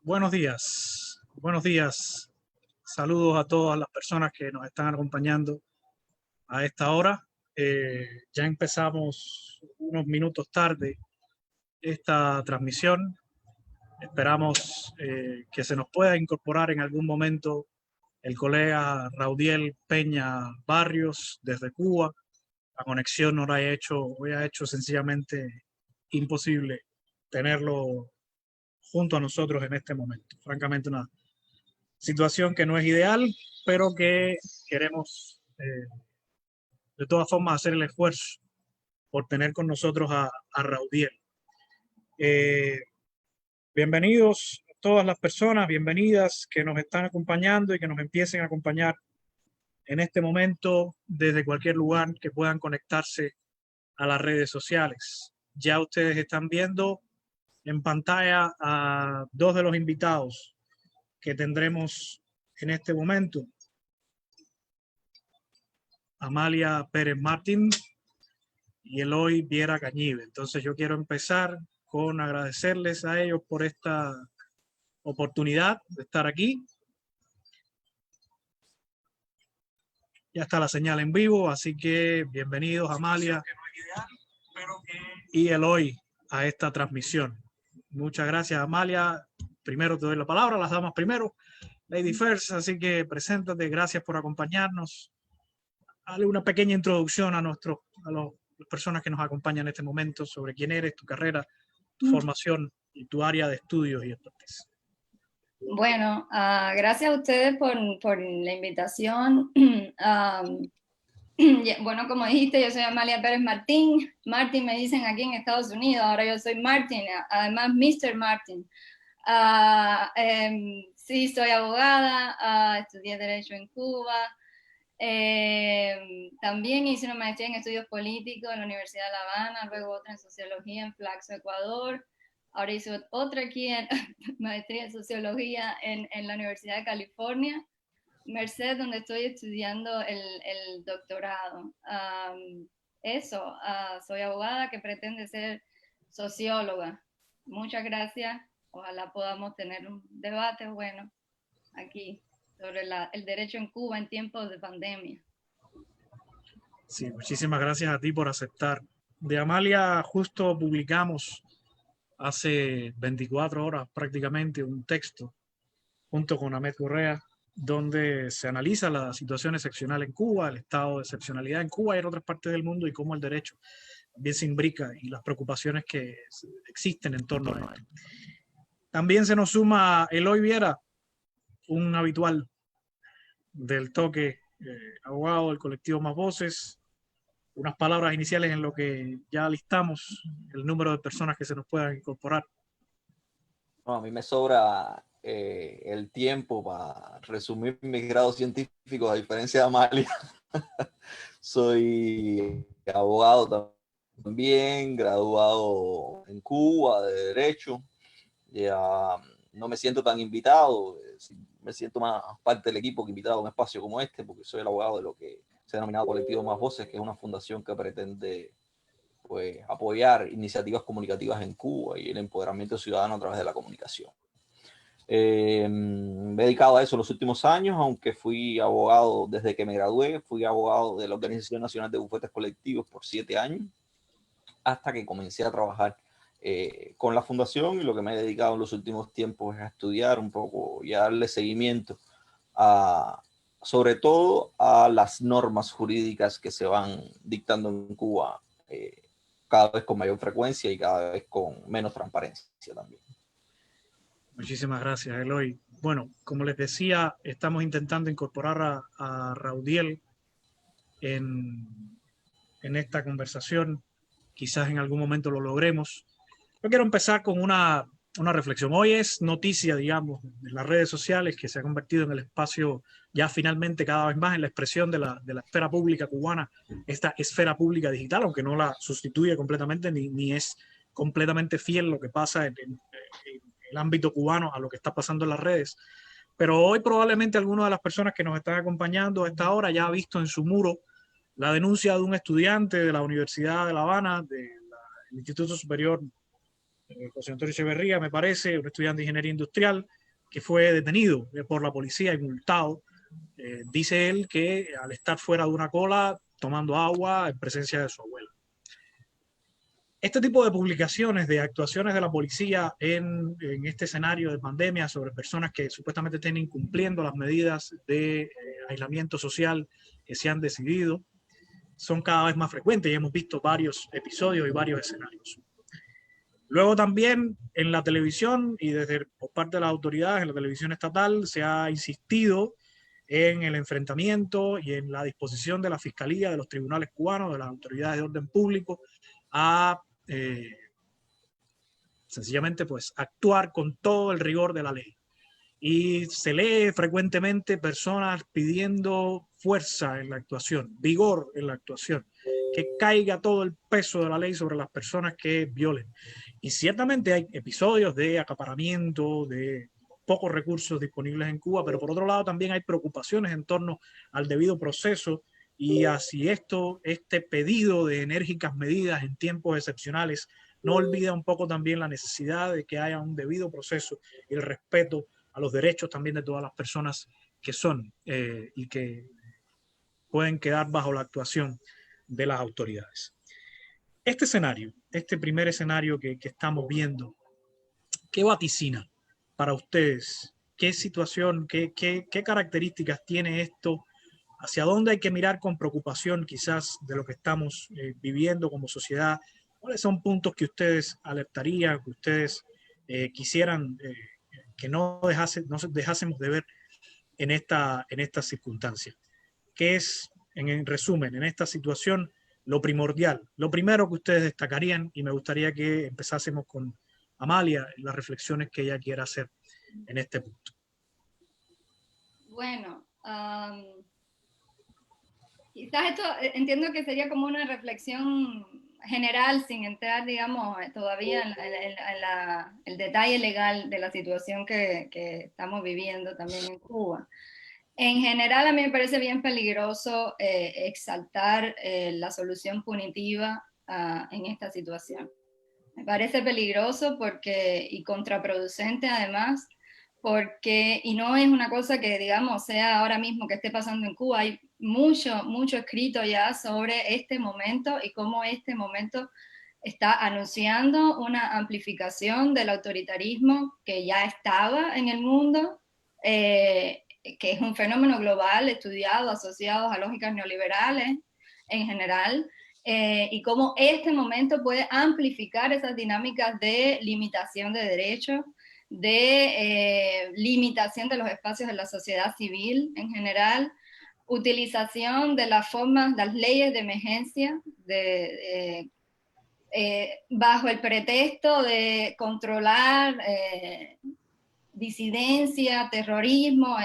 Buenos días. Saludos a todas las personas que nos están acompañando a esta hora. Ya empezamos unos minutos tarde esta transmisión. Esperamos que se nos pueda incorporar en algún momento el colega Raudiel Peña Barrios desde Cuba. La conexión nos ha hecho sencillamente imposible tenerlo junto a nosotros en este momento. Francamente, una situación que no es ideal, pero que queremos de todas formas hacer el esfuerzo por tener con nosotros a Raudiel. Bienvenidos a todas las personas, bienvenidas que nos están acompañando y que nos empiecen a acompañar en este momento desde cualquier lugar que puedan conectarse a las redes sociales. Ya ustedes están viendo en pantalla a dos de los invitados que tendremos en este momento. Amalia Pérez Martín y Eloy Viera Cañive. Entonces yo quiero empezar con agradecerles a ellos por esta oportunidad de estar aquí. Ya está la señal en vivo, así que bienvenidos Amalia y Eloy a esta transmisión. Muchas gracias, Amalia. Primero te doy la palabra, las damas primero. Lady First, así que preséntate, gracias por acompañarnos. Dale una pequeña introducción a las personas que nos acompañan en este momento sobre quién eres, tu carrera, tu formación y tu área de estudios y expertise. Bueno, gracias a ustedes por la invitación. Bueno, como dijiste, yo soy Amalia Pérez Martín. Martín me dicen aquí en Estados Unidos, ahora yo soy Martín, además Mr. Martín. Sí, soy abogada, estudié Derecho en Cuba. También hice una maestría en estudios políticos en la Universidad de La Habana, luego otra en sociología en Flaxo, Ecuador. Ahora hice otra aquí en maestría en sociología en la Universidad de California, Merced, donde estoy estudiando el doctorado. Soy abogada que pretende ser socióloga. Muchas gracias. Ojalá podamos tener un debate bueno aquí sobre el derecho en Cuba en tiempos de pandemia. Sí, muchísimas gracias a ti por aceptar. De Amalia justo publicamos hace 24 horas prácticamente un texto junto con Ahmed Correa, donde se analiza la situación excepcional en Cuba, el estado de excepcionalidad en Cuba y en otras partes del mundo y cómo el derecho también se imbrica y las preocupaciones que existen en torno a esto. También se nos suma Eloy Viera, un habitual del toque, abogado del colectivo Más Voces. Unas palabras iniciales en lo que ya listamos el número de personas que se nos puedan incorporar. No, a mí me sobra el tiempo para resumir mis grados científicos, a diferencia de Amalia. Soy abogado también, graduado en Cuba de Derecho. Ya no me siento tan invitado, me siento más parte del equipo que invitado a un espacio como este, porque soy el abogado de lo que se ha denominado Colectivo Más Voces, que es una fundación que pretende pues, apoyar iniciativas comunicativas en Cuba y el empoderamiento ciudadano a través de la comunicación. Me he dedicado a eso los últimos años, aunque fui abogado desde que me gradué, fui abogado de la Organización Nacional de Bufetes Colectivos por 7 años, hasta que comencé a trabajar con la fundación, y lo que me he dedicado en los últimos tiempos es a estudiar un poco y a darle seguimiento sobre todo a las normas jurídicas que se van dictando en Cuba cada vez con mayor frecuencia y cada vez con menos transparencia también. Muchísimas gracias, Eloy. Bueno, como les decía, estamos intentando incorporar a Raudiel en esta conversación. Quizás en algún momento lo logremos. Yo quiero empezar con una reflexión. Hoy es noticia, digamos, en las redes sociales, que se ha convertido en el espacio ya finalmente cada vez más en la expresión de la esfera pública cubana, esta esfera pública digital, aunque no la sustituye completamente ni es completamente fiel lo que pasa en el ámbito cubano a lo que está pasando en las redes. Pero hoy probablemente alguna de las personas que nos están acompañando a esta hora ya ha visto en su muro la denuncia de un estudiante de la Universidad de La Habana, del Instituto Superior José Antonio Echeverría, me parece, un estudiante de ingeniería industrial, que fue detenido por la policía y multado. Dice él que al estar fuera de una cola tomando agua en presencia de su abuela. Este tipo de publicaciones de actuaciones de la policía en este escenario de pandemia sobre personas que supuestamente estén incumpliendo las medidas de aislamiento social que se han decidido son cada vez más frecuentes y hemos visto varios episodios y varios escenarios. Luego también en la televisión y por parte de las autoridades en la televisión estatal se ha insistido en el enfrentamiento y en la disposición de la Fiscalía, de los tribunales cubanos, de las autoridades de orden público a sencillamente pues actuar con todo el rigor de la ley. Y se lee frecuentemente personas pidiendo fuerza en la actuación, vigor en la actuación, que caiga todo el peso de la ley sobre las personas que violen. Y ciertamente hay episodios de acaparamiento, de pocos recursos disponibles en Cuba, pero por otro lado también hay preocupaciones en torno al debido proceso y a si este pedido de enérgicas medidas en tiempos excepcionales no olvida un poco también la necesidad de que haya un debido proceso y el respeto a los derechos también de todas las personas que son y que pueden quedar bajo la actuación de las autoridades. Este escenario, este primer escenario que estamos viendo, ¿qué vaticina para ustedes? ¿Qué situación, qué características tiene esto? ¿Hacia dónde hay que mirar con preocupación quizás de lo que estamos viviendo como sociedad? ¿Cuáles son puntos que ustedes alertarían, que ustedes quisieran que no dejásemos de ver en esta circunstancia? ¿Qué es, en resumen, en esta situación, lo primordial? Lo primero que ustedes destacarían, y me gustaría que empezásemos con Amalia, las reflexiones que ella quiera hacer en este punto. Bueno, quizás esto entiendo que sería como una reflexión general sin entrar, digamos, todavía en el detalle legal de la situación que estamos viviendo también en Cuba. En general, a mí me parece bien peligroso exaltar la solución punitiva en esta situación. Me parece peligroso y contraproducente además, porque, y no es una cosa que, digamos, sea ahora mismo que esté pasando en Cuba, hay mucho escrito ya sobre este momento y cómo este momento está anunciando una amplificación del autoritarismo que ya estaba en el mundo, que es un fenómeno global estudiado, asociado a lógicas neoliberales en general, y cómo este momento puede amplificar esas dinámicas de limitación de derechos, de limitación de los espacios de la sociedad civil en general, utilización de las leyes de emergencia, bajo el pretexto de controlar disidencia, terrorismo,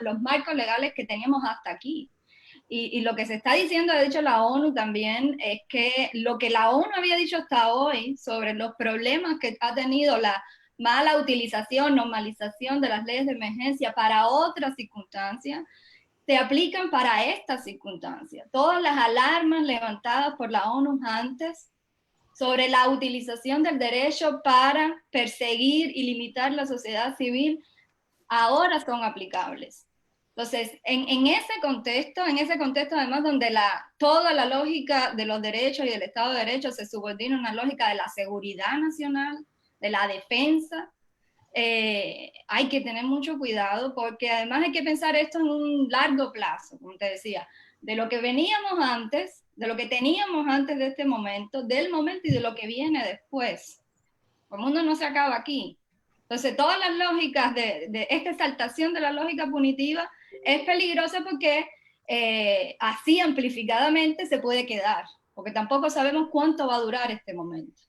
los marcos legales que teníamos hasta aquí. Y lo que se está diciendo, ha dicho la ONU también, es que lo que la ONU había dicho hasta hoy sobre los problemas que ha tenido la mala utilización, normalización de las leyes de emergencia para otras circunstancias, se aplican para estas circunstancias. Todas las alarmas levantadas por la ONU antes sobre la utilización del derecho para perseguir y limitar la sociedad civil ahora son aplicables. Entonces, en ese contexto además donde toda la lógica de los derechos y del Estado de Derecho se subordina a una lógica de la seguridad nacional, de la defensa, hay que tener mucho cuidado porque además hay que pensar esto en un largo plazo, como te decía, de lo que veníamos antes, de lo que teníamos antes de este momento, del momento y de lo que viene después. El mundo no se acaba aquí. Entonces, todas las lógicas de esta exaltación de la lógica punitiva es peligrosa porque así amplificadamente se puede quedar, porque tampoco sabemos cuánto va a durar este momento.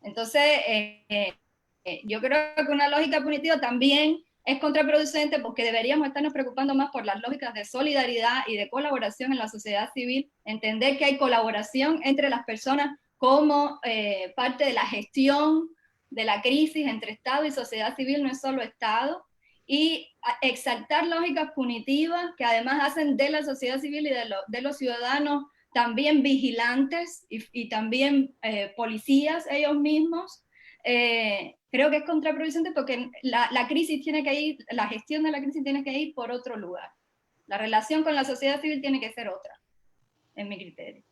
Entonces, yo creo que una lógica punitiva también es contraproducente porque deberíamos estarnos preocupando más por las lógicas de solidaridad y de colaboración en la sociedad civil, entender que hay colaboración entre las personas como parte de la gestión de la crisis entre Estado y sociedad civil, no es solo Estado, y exaltar lógicas punitivas que además hacen de la sociedad civil y de los ciudadanos también vigilantes y también policías ellos mismos, creo que es contraproducente porque la crisis tiene que ir, la gestión de la crisis tiene que ir por otro lugar. La relación con la sociedad civil tiene que ser otra, en mi criterio.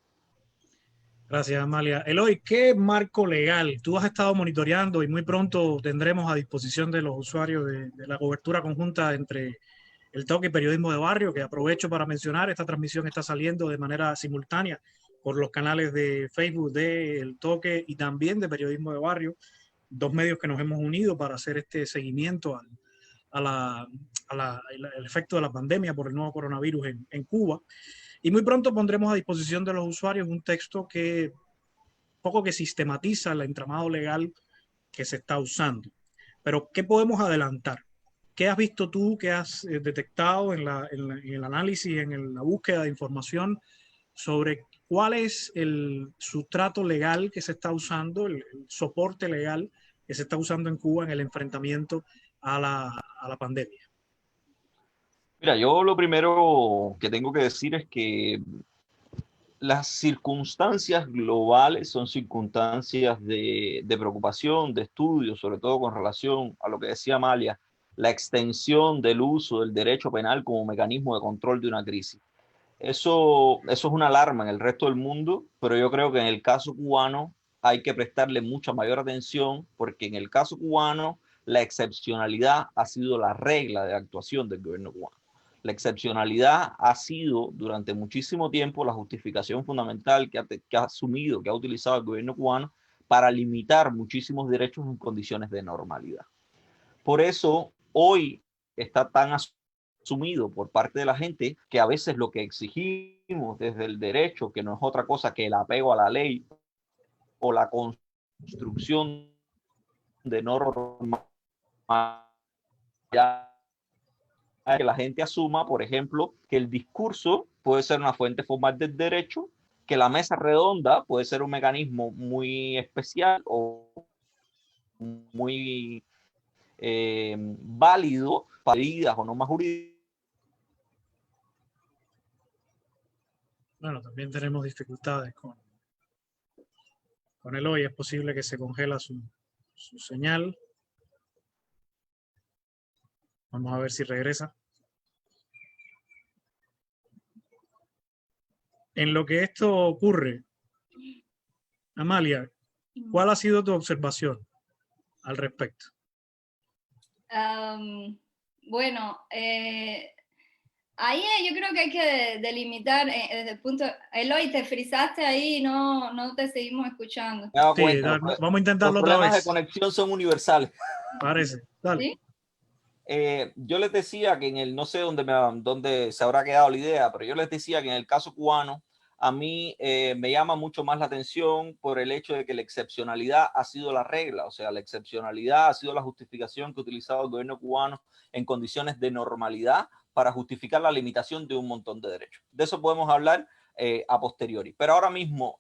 Gracias, Amalia. Eloy, ¿qué marco legal? Tú has estado monitoreando y muy pronto tendremos a disposición de los usuarios de la cobertura conjunta entre el Toque y Periodismo de Barrio, que aprovecho para mencionar, esta transmisión está saliendo de manera simultánea por los canales de Facebook de El Toque y también de Periodismo de Barrio, dos medios que nos hemos unido para hacer este seguimiento al efecto de la pandemia por el nuevo coronavirus en Cuba. Y muy pronto pondremos a disposición de los usuarios un texto que poco que sistematiza el entramado legal que se está usando. Pero, ¿qué podemos adelantar? ¿Qué has visto tú, qué has detectado en el análisis, la búsqueda de información sobre cuál es el sustrato legal que se está usando, el soporte legal que se está usando en Cuba en el enfrentamiento a la pandemia? Mira, yo lo primero que tengo que decir es que las circunstancias globales son circunstancias de preocupación, de estudio, sobre todo con relación a lo que decía Amalia, la extensión del uso del derecho penal como mecanismo de control de una crisis. Eso es una alarma en el resto del mundo, pero yo creo que en el caso cubano hay que prestarle mucha mayor atención porque en el caso cubano la excepcionalidad ha sido la regla de actuación del gobierno cubano. La excepcionalidad ha sido durante muchísimo tiempo la justificación fundamental que ha asumido, que ha utilizado el gobierno cubano para limitar muchísimos derechos en condiciones de normalidad. Por eso hoy está tan asumido por parte de la gente que a veces lo que exigimos desde el derecho, que no es otra cosa que el apego a la ley o la construcción de normas, que la gente asuma, por ejemplo, que el discurso puede ser una fuente formal del derecho, que la mesa redonda puede ser un mecanismo muy especial o muy válido para medidas o normas jurídicas. Bueno, también tenemos dificultades con Eloy. Es posible que se congela su señal. Vamos a ver si regresa. En lo que esto ocurre, Amalia, ¿cuál ha sido tu observación al respecto? Bueno, ahí yo creo que hay que delimitar desde el punto... Eloy, te frizaste ahí y no te seguimos escuchando. Sí, vamos a intentarlo otra vez. Los problemas de conexión son universales. Parece, dale. ¿Sí? Yo les decía que en el, no sé dónde se habrá quedado la idea, pero yo les decía que en el caso cubano, a mí me llama mucho más la atención por el hecho de que la excepcionalidad ha sido la regla, o sea, la excepcionalidad ha sido la justificación que ha utilizado el gobierno cubano en condiciones de normalidad para justificar la limitación de un montón de derechos. De eso podemos hablar a posteriori. Pero ahora mismo,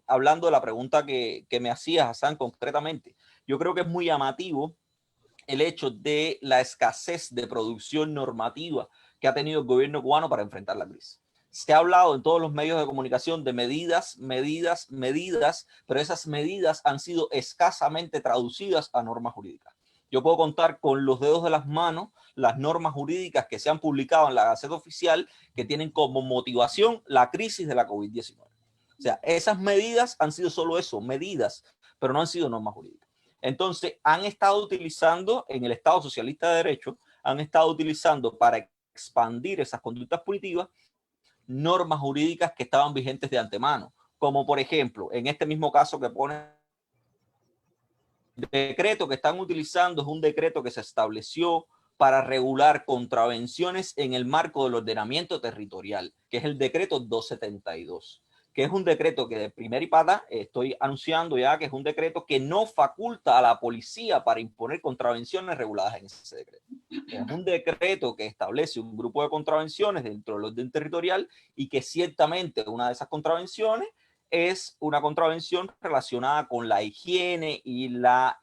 hablando de la pregunta que me hacías, Hassan, concretamente, yo creo que es muy llamativo el hecho de la escasez de producción normativa que ha tenido el gobierno cubano para enfrentar la crisis. Se ha hablado en todos los medios de comunicación de medidas, pero esas medidas han sido escasamente traducidas a normas jurídicas. Yo puedo contar con los dedos de las manos las normas jurídicas que se han publicado en la Gaceta Oficial que tienen como motivación la crisis de la COVID-19. O sea, esas medidas han sido solo eso, medidas, pero no han sido normas jurídicas. Entonces, han estado utilizando en el Estado Socialista de Derecho, han estado utilizando para expandir esas conductas punitivas normas jurídicas que estaban vigentes de antemano, como por ejemplo, en este mismo caso que pone el decreto que están utilizando es un decreto que se estableció para regular contravenciones en el marco del ordenamiento territorial, que es el decreto 272. Que es un decreto que de primera y pata estoy anunciando ya que es un decreto que no faculta a la policía para imponer contravenciones reguladas en ese decreto. Es un decreto que establece un grupo de contravenciones dentro del orden territorial y que ciertamente una de esas contravenciones es una contravención relacionada con la higiene y la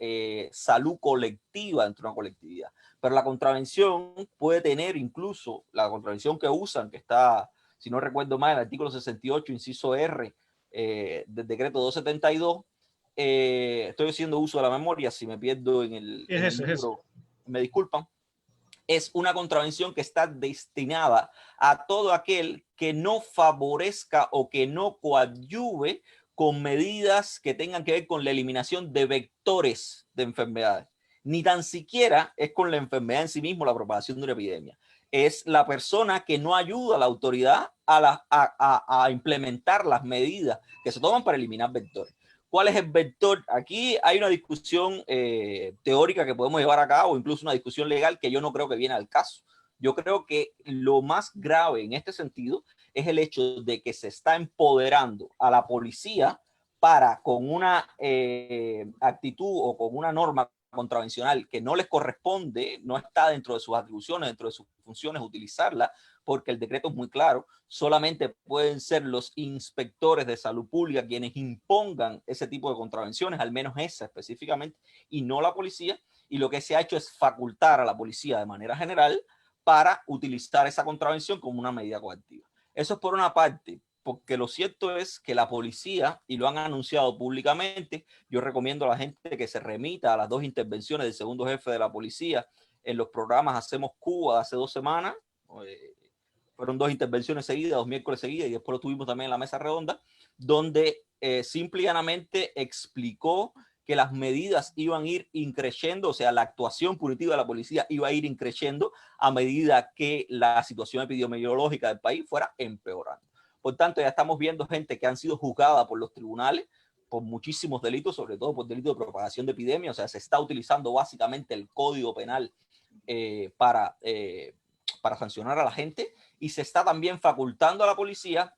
salud colectiva dentro de una colectividad. Pero la contravención puede tener incluso, la contravención que usan, que está si no recuerdo mal, el artículo 68, inciso R, del decreto 272. Estoy haciendo uso de la memoria, si me pierdo en el libro, me disculpan. Es una contravención que está destinada a todo aquel que no favorezca o que no coadyuve con medidas que tengan que ver con la eliminación de vectores de enfermedades. Ni tan siquiera es con la enfermedad en sí mismo la propagación de una epidemia. Es la persona que no ayuda a la autoridad a implementar las medidas que se toman para eliminar vectores. ¿Cuál es el vector? Aquí hay una discusión teórica que podemos llevar a cabo, incluso una discusión legal que yo no creo que viene al caso. Yo creo que lo más grave en este sentido es el hecho de que se está empoderando a la policía para, con una actitud o con una norma contravencional que no les corresponde, no está dentro de sus atribuciones, dentro de sus funciones, utilizarla, porque el decreto es muy claro, solamente pueden ser los inspectores de salud pública quienes impongan ese tipo de contravenciones, al menos esa específicamente, y no la policía, y lo que se ha hecho es facultar a la policía de manera general para utilizar esa contravención como una medida coactiva. Eso es por una parte, porque lo cierto es que la policía, y lo han anunciado públicamente, yo recomiendo a la gente que se remita a las 2 intervenciones del segundo jefe de la policía en los programas Hacemos Cuba hace 2 semanas. Fueron 2 intervenciones seguidas, 2 miércoles seguidas, y después lo tuvimos también en la mesa redonda, donde simple y llanamente explicó que las medidas iban a ir increciendo, o sea, la actuación punitiva de la policía iba a ir increciendo a medida que la situación epidemiológica del país fuera empeorando. Por tanto, ya estamos viendo gente que han sido juzgada por los tribunales por muchísimos delitos, sobre todo por delitos de propagación de epidemia. O sea, se está utilizando básicamente el Código Penal para sancionar a la gente, y se está también facultando a la policía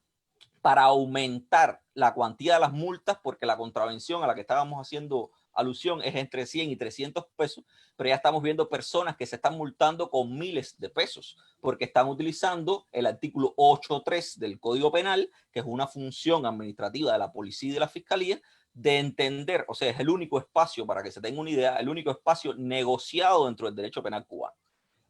para aumentar la cuantía de las multas, porque la contravención a la que estábamos haciendo alusión es entre 100 y 300 pesos, pero ya estamos viendo personas que se están multando con miles de pesos porque están utilizando el artículo 8.3 del Código Penal, que es una función administrativa de la policía y de la fiscalía, de entender, o sea, es el único espacio, para que se tenga una idea, el único espacio negociado dentro del derecho penal cubano.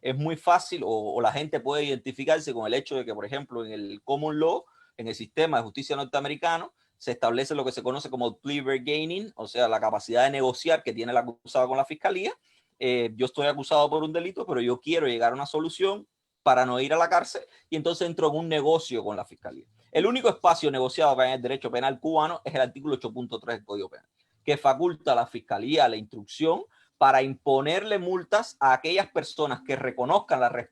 Es muy fácil, o la gente puede identificarse con el hecho de que, por ejemplo, en el common law, en el sistema de justicia norteamericano, se establece lo que se conoce como plea bargaining, o sea, la capacidad de negociar que tiene el acusado con la fiscalía. Yo estoy acusado por un delito, pero yo quiero llegar a una solución para no ir a la cárcel, y entonces entro en un negocio con la fiscalía. El único espacio negociado que hay en el derecho penal cubano es el artículo 8.3 del Código Penal, que faculta a la fiscalía la instrucción para imponerle multas a aquellas personas que reconozcan la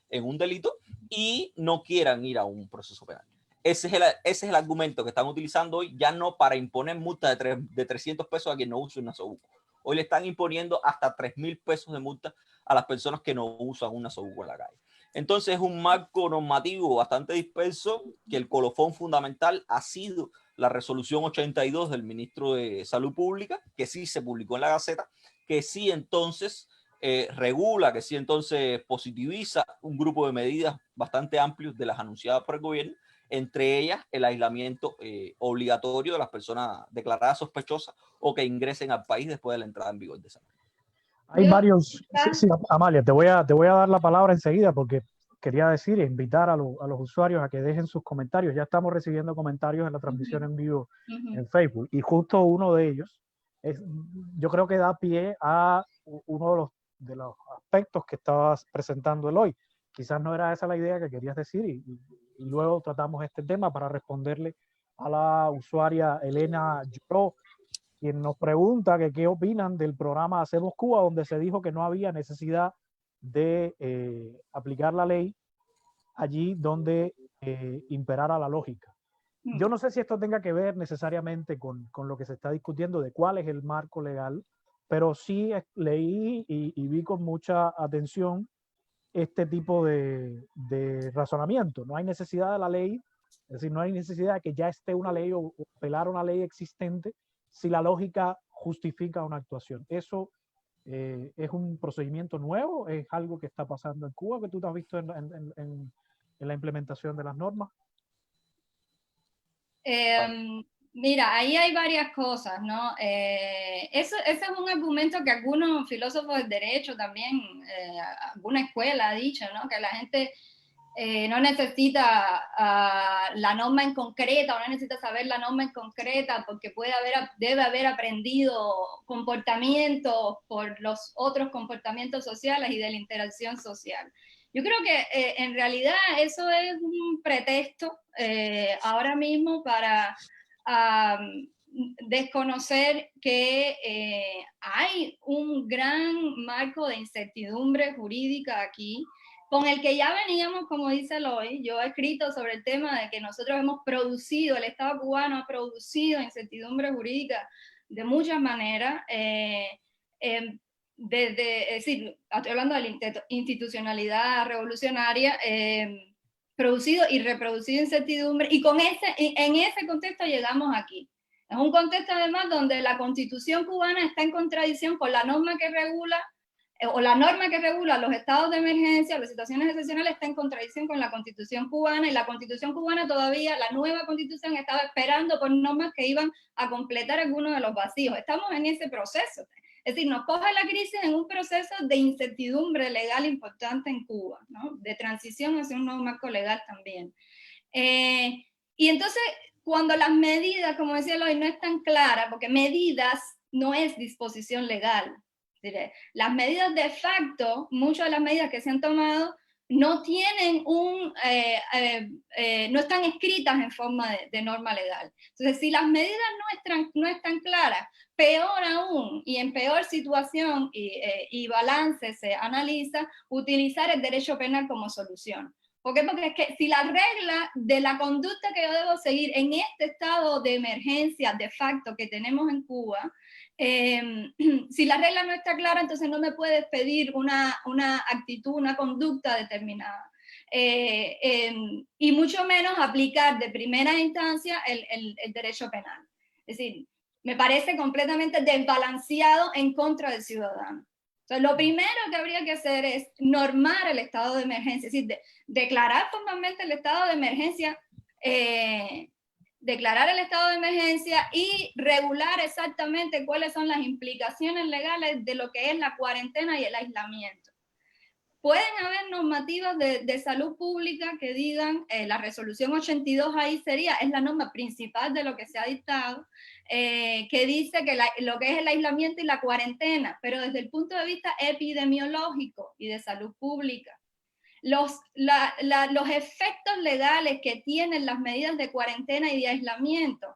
en un delito y no quieran ir a un proceso penal. Ese es el argumento que están utilizando hoy, ya no para imponer multas de 300 pesos a quien no use un nasobuco. Hoy le están imponiendo hasta 3.000 pesos de multa a las personas que no usan un nasobuco en la calle. Entonces es un marco normativo bastante disperso, que el colofón fundamental ha sido la resolución 82 del ministro de Salud Pública, que sí se publicó en la Gaceta, que sí entonces regula, que sí entonces positiviza un grupo de medidas bastante amplios de las anunciadas por el gobierno, entre ellas el aislamiento obligatorio de las personas declaradas sospechosas o que ingresen al país después de la entrada en vigor de esa. Hay varios. Sí, Amalia, te voy a dar la palabra enseguida, porque quería decir, invitar a los usuarios a que dejen sus comentarios. Ya estamos recibiendo comentarios en la transmisión en vivo en Facebook, y justo uno de ellos yo creo que da pie a uno de los aspectos que estabas presentando el hoy. Quizás no era esa la idea que querías decir, y luego tratamos este tema para responderle a la usuaria Elena Lloró, quien nos pregunta que qué opinan del programa Hacemos Cuba, donde se dijo que no había necesidad de aplicar la ley allí donde imperara la lógica. Yo no sé si esto tenga que ver necesariamente con lo que se está discutiendo de cuál es el marco legal, pero sí leí y vi con mucha atención este tipo de razonamiento. No hay necesidad de la ley, es decir, no hay necesidad de que ya esté una ley o apelar a una ley existente si la lógica justifica una actuación. ¿Eso es un procedimiento nuevo? ¿Es algo que está pasando en Cuba, que tú te has visto en la implementación de las normas? Mira, ahí hay varias cosas, ¿no? Ese es un argumento que algunos filósofos del derecho también, alguna escuela ha dicho, ¿no? Que la gente no necesita la norma en concreta, o no necesita saber la norma en concreta, porque debe haber aprendido comportamientos por los otros comportamientos sociales y de la interacción social. Yo creo que en realidad eso es un pretexto ahora mismo para desconocer que hay un gran marco de incertidumbre jurídica aquí, con el que ya veníamos, como dice Eloy. Yo he escrito sobre el tema de que nosotros hemos producido, el Estado cubano ha producido incertidumbre jurídica de muchas maneras, es decir, estoy hablando de la institucionalidad revolucionaria, producido y reproducido incertidumbre, y en ese contexto llegamos aquí. Es un contexto además donde la Constitución cubana está en contradicción con la norma que regula, o la norma que regula los estados de emergencia, las situaciones excepcionales, está en contradicción con la Constitución cubana, y la Constitución cubana todavía, la nueva Constitución, estaba esperando por normas que iban a completar algunos de los vacíos. Estamos en ese proceso. Es decir, nos coge la crisis en un proceso de incertidumbre legal importante en Cuba, ¿no? De transición hacia un nuevo marco legal también. Y entonces, cuando las medidas, como decía Eloy, no están claras, porque medidas no es disposición legal. Las medidas de facto, muchas de las medidas que se han tomado, no tienen no están escritas en forma de norma legal. Entonces, si las medidas no están claras, peor aún, y en peor situación y balance se analiza, utilizar el derecho penal como solución. ¿Por qué? Porque es que si la regla de la conducta que yo debo seguir en este estado de emergencia de facto que tenemos en Cuba, si la regla no está clara, entonces no me puedes pedir una actitud, una conducta determinada. Y mucho menos aplicar de primera instancia el derecho penal. Es decir, me parece completamente desbalanceado en contra del ciudadano. Entonces, lo primero que habría que hacer es normar el estado de emergencia, es decir, declarar formalmente el estado de emergencia, declarar el estado de emergencia y regular exactamente cuáles son las implicaciones legales de lo que es la cuarentena y el aislamiento. Pueden haber normativas de salud pública que digan, la resolución 82 ahí es la norma principal de lo que se ha dictado, que dice que lo que es el aislamiento y la cuarentena, pero desde el punto de vista epidemiológico y de salud pública. Los efectos legales que tienen las medidas de cuarentena y de aislamiento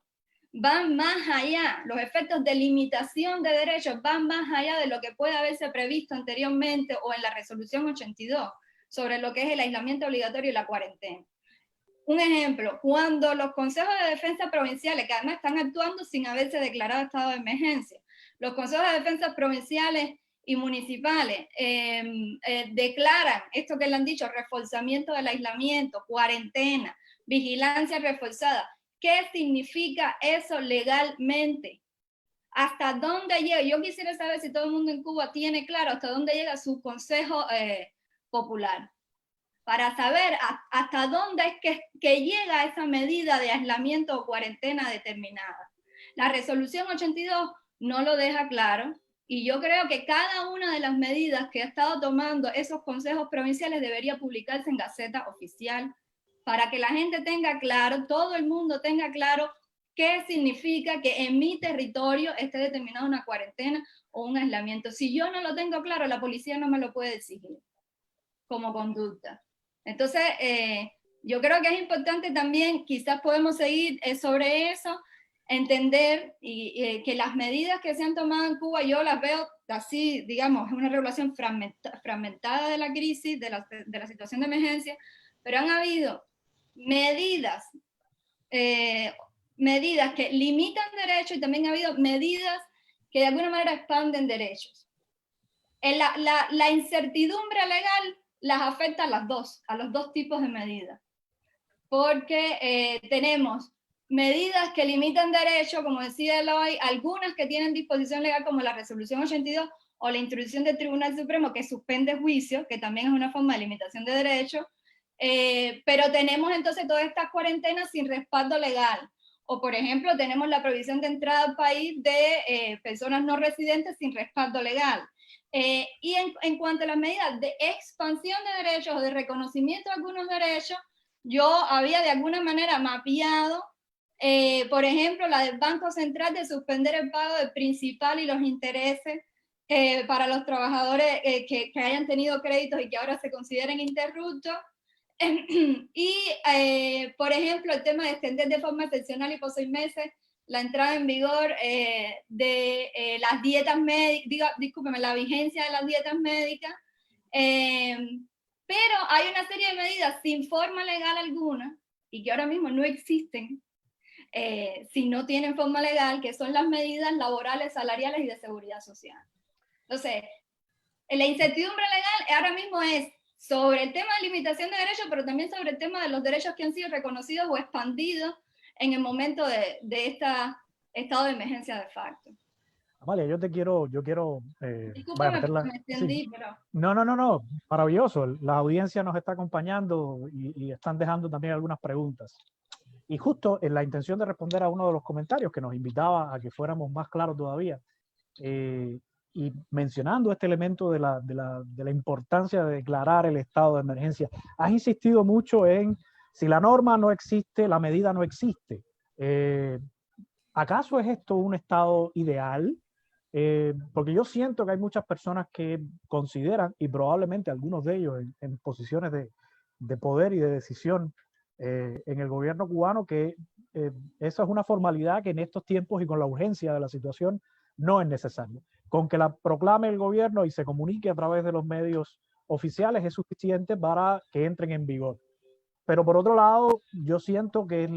van más allá, los efectos de limitación de derechos van más allá de lo que puede haberse previsto anteriormente o en la resolución 82 sobre lo que es el aislamiento obligatorio y la cuarentena. Un ejemplo, cuando los consejos de defensa provinciales, que además están actuando sin haberse declarado estado de emergencia, los consejos de defensa provinciales y municipales declaran esto que le han dicho, reforzamiento del aislamiento, cuarentena, vigilancia reforzada. ¿Qué significa eso legalmente? ¿Hasta dónde llega? Yo quisiera saber si todo el mundo en Cuba tiene claro hasta dónde llega su consejo popular, para saber hasta dónde es que llega esa medida de aislamiento o cuarentena determinada. La resolución 82 no lo deja claro, y yo creo que cada una de las medidas que ha estado tomando esos consejos provinciales debería publicarse en Gaceta Oficial, para que la gente tenga claro, todo el mundo tenga claro qué significa que en mi territorio esté determinada una cuarentena o un aislamiento. Si yo no lo tengo claro, la policía no me lo puede exigir como conducta. Entonces, yo creo que es importante también, quizás podemos seguir sobre eso, entender que las medidas que se han tomado en Cuba, yo las veo así, digamos, es una regulación fragmentada de la crisis, de la situación de emergencia, pero han habido medidas que limitan derechos, y también ha habido medidas que de alguna manera expanden derechos. La incertidumbre legal las afecta a los dos tipos de medidas, porque tenemos medidas que limitan derechos, como decía Eloy, algunas que tienen disposición legal, como la resolución 82 o la introducción del Tribunal Supremo, que suspende juicios, que también es una forma de limitación de derechos. Pero tenemos entonces todas estas cuarentenas sin respaldo legal, o por ejemplo tenemos la prohibición de entrada al país de personas no residentes sin respaldo legal. Y en cuanto a las medidas de expansión de derechos o de reconocimiento de algunos derechos, yo había de alguna manera mapeado, por ejemplo, la del Banco Central de suspender el pago del principal y los intereses para los trabajadores que hayan tenido créditos y que ahora se consideren interruptos. Y, por ejemplo, el tema de extender de forma excepcional y por 6 meses la entrada en vigor de las dietas médicas, discúlpeme, la vigencia de las dietas médicas. Pero hay una serie de medidas sin forma legal alguna y que ahora mismo no existen si no tienen forma legal, que son las medidas laborales, salariales y de seguridad social. Entonces, la incertidumbre legal ahora mismo es sobre el tema de limitación de derechos, pero también sobre el tema de los derechos que han sido reconocidos o expandidos en el momento de este estado de emergencia de facto. Amalia, yo quiero Discúlpame porque me extendí, sí. pero... No, maravilloso. La audiencia nos está acompañando y están dejando también algunas preguntas. Y justo en la intención de responder a uno de los comentarios que nos invitaba a que fuéramos más claros todavía, y mencionando este elemento de la importancia de declarar el estado de emergencia, has insistido mucho en si la norma no existe, la medida no existe. ¿Acaso es esto un estado ideal? Porque yo siento que hay muchas personas que consideran, y probablemente algunos de ellos en posiciones de poder y de decisión en el gobierno cubano, que esa es una formalidad que en estos tiempos y con la urgencia de la situación no es necesaria. Con que la proclame el gobierno y se comunique a través de los medios oficiales es suficiente para que entren en vigor. Pero por otro lado, yo siento que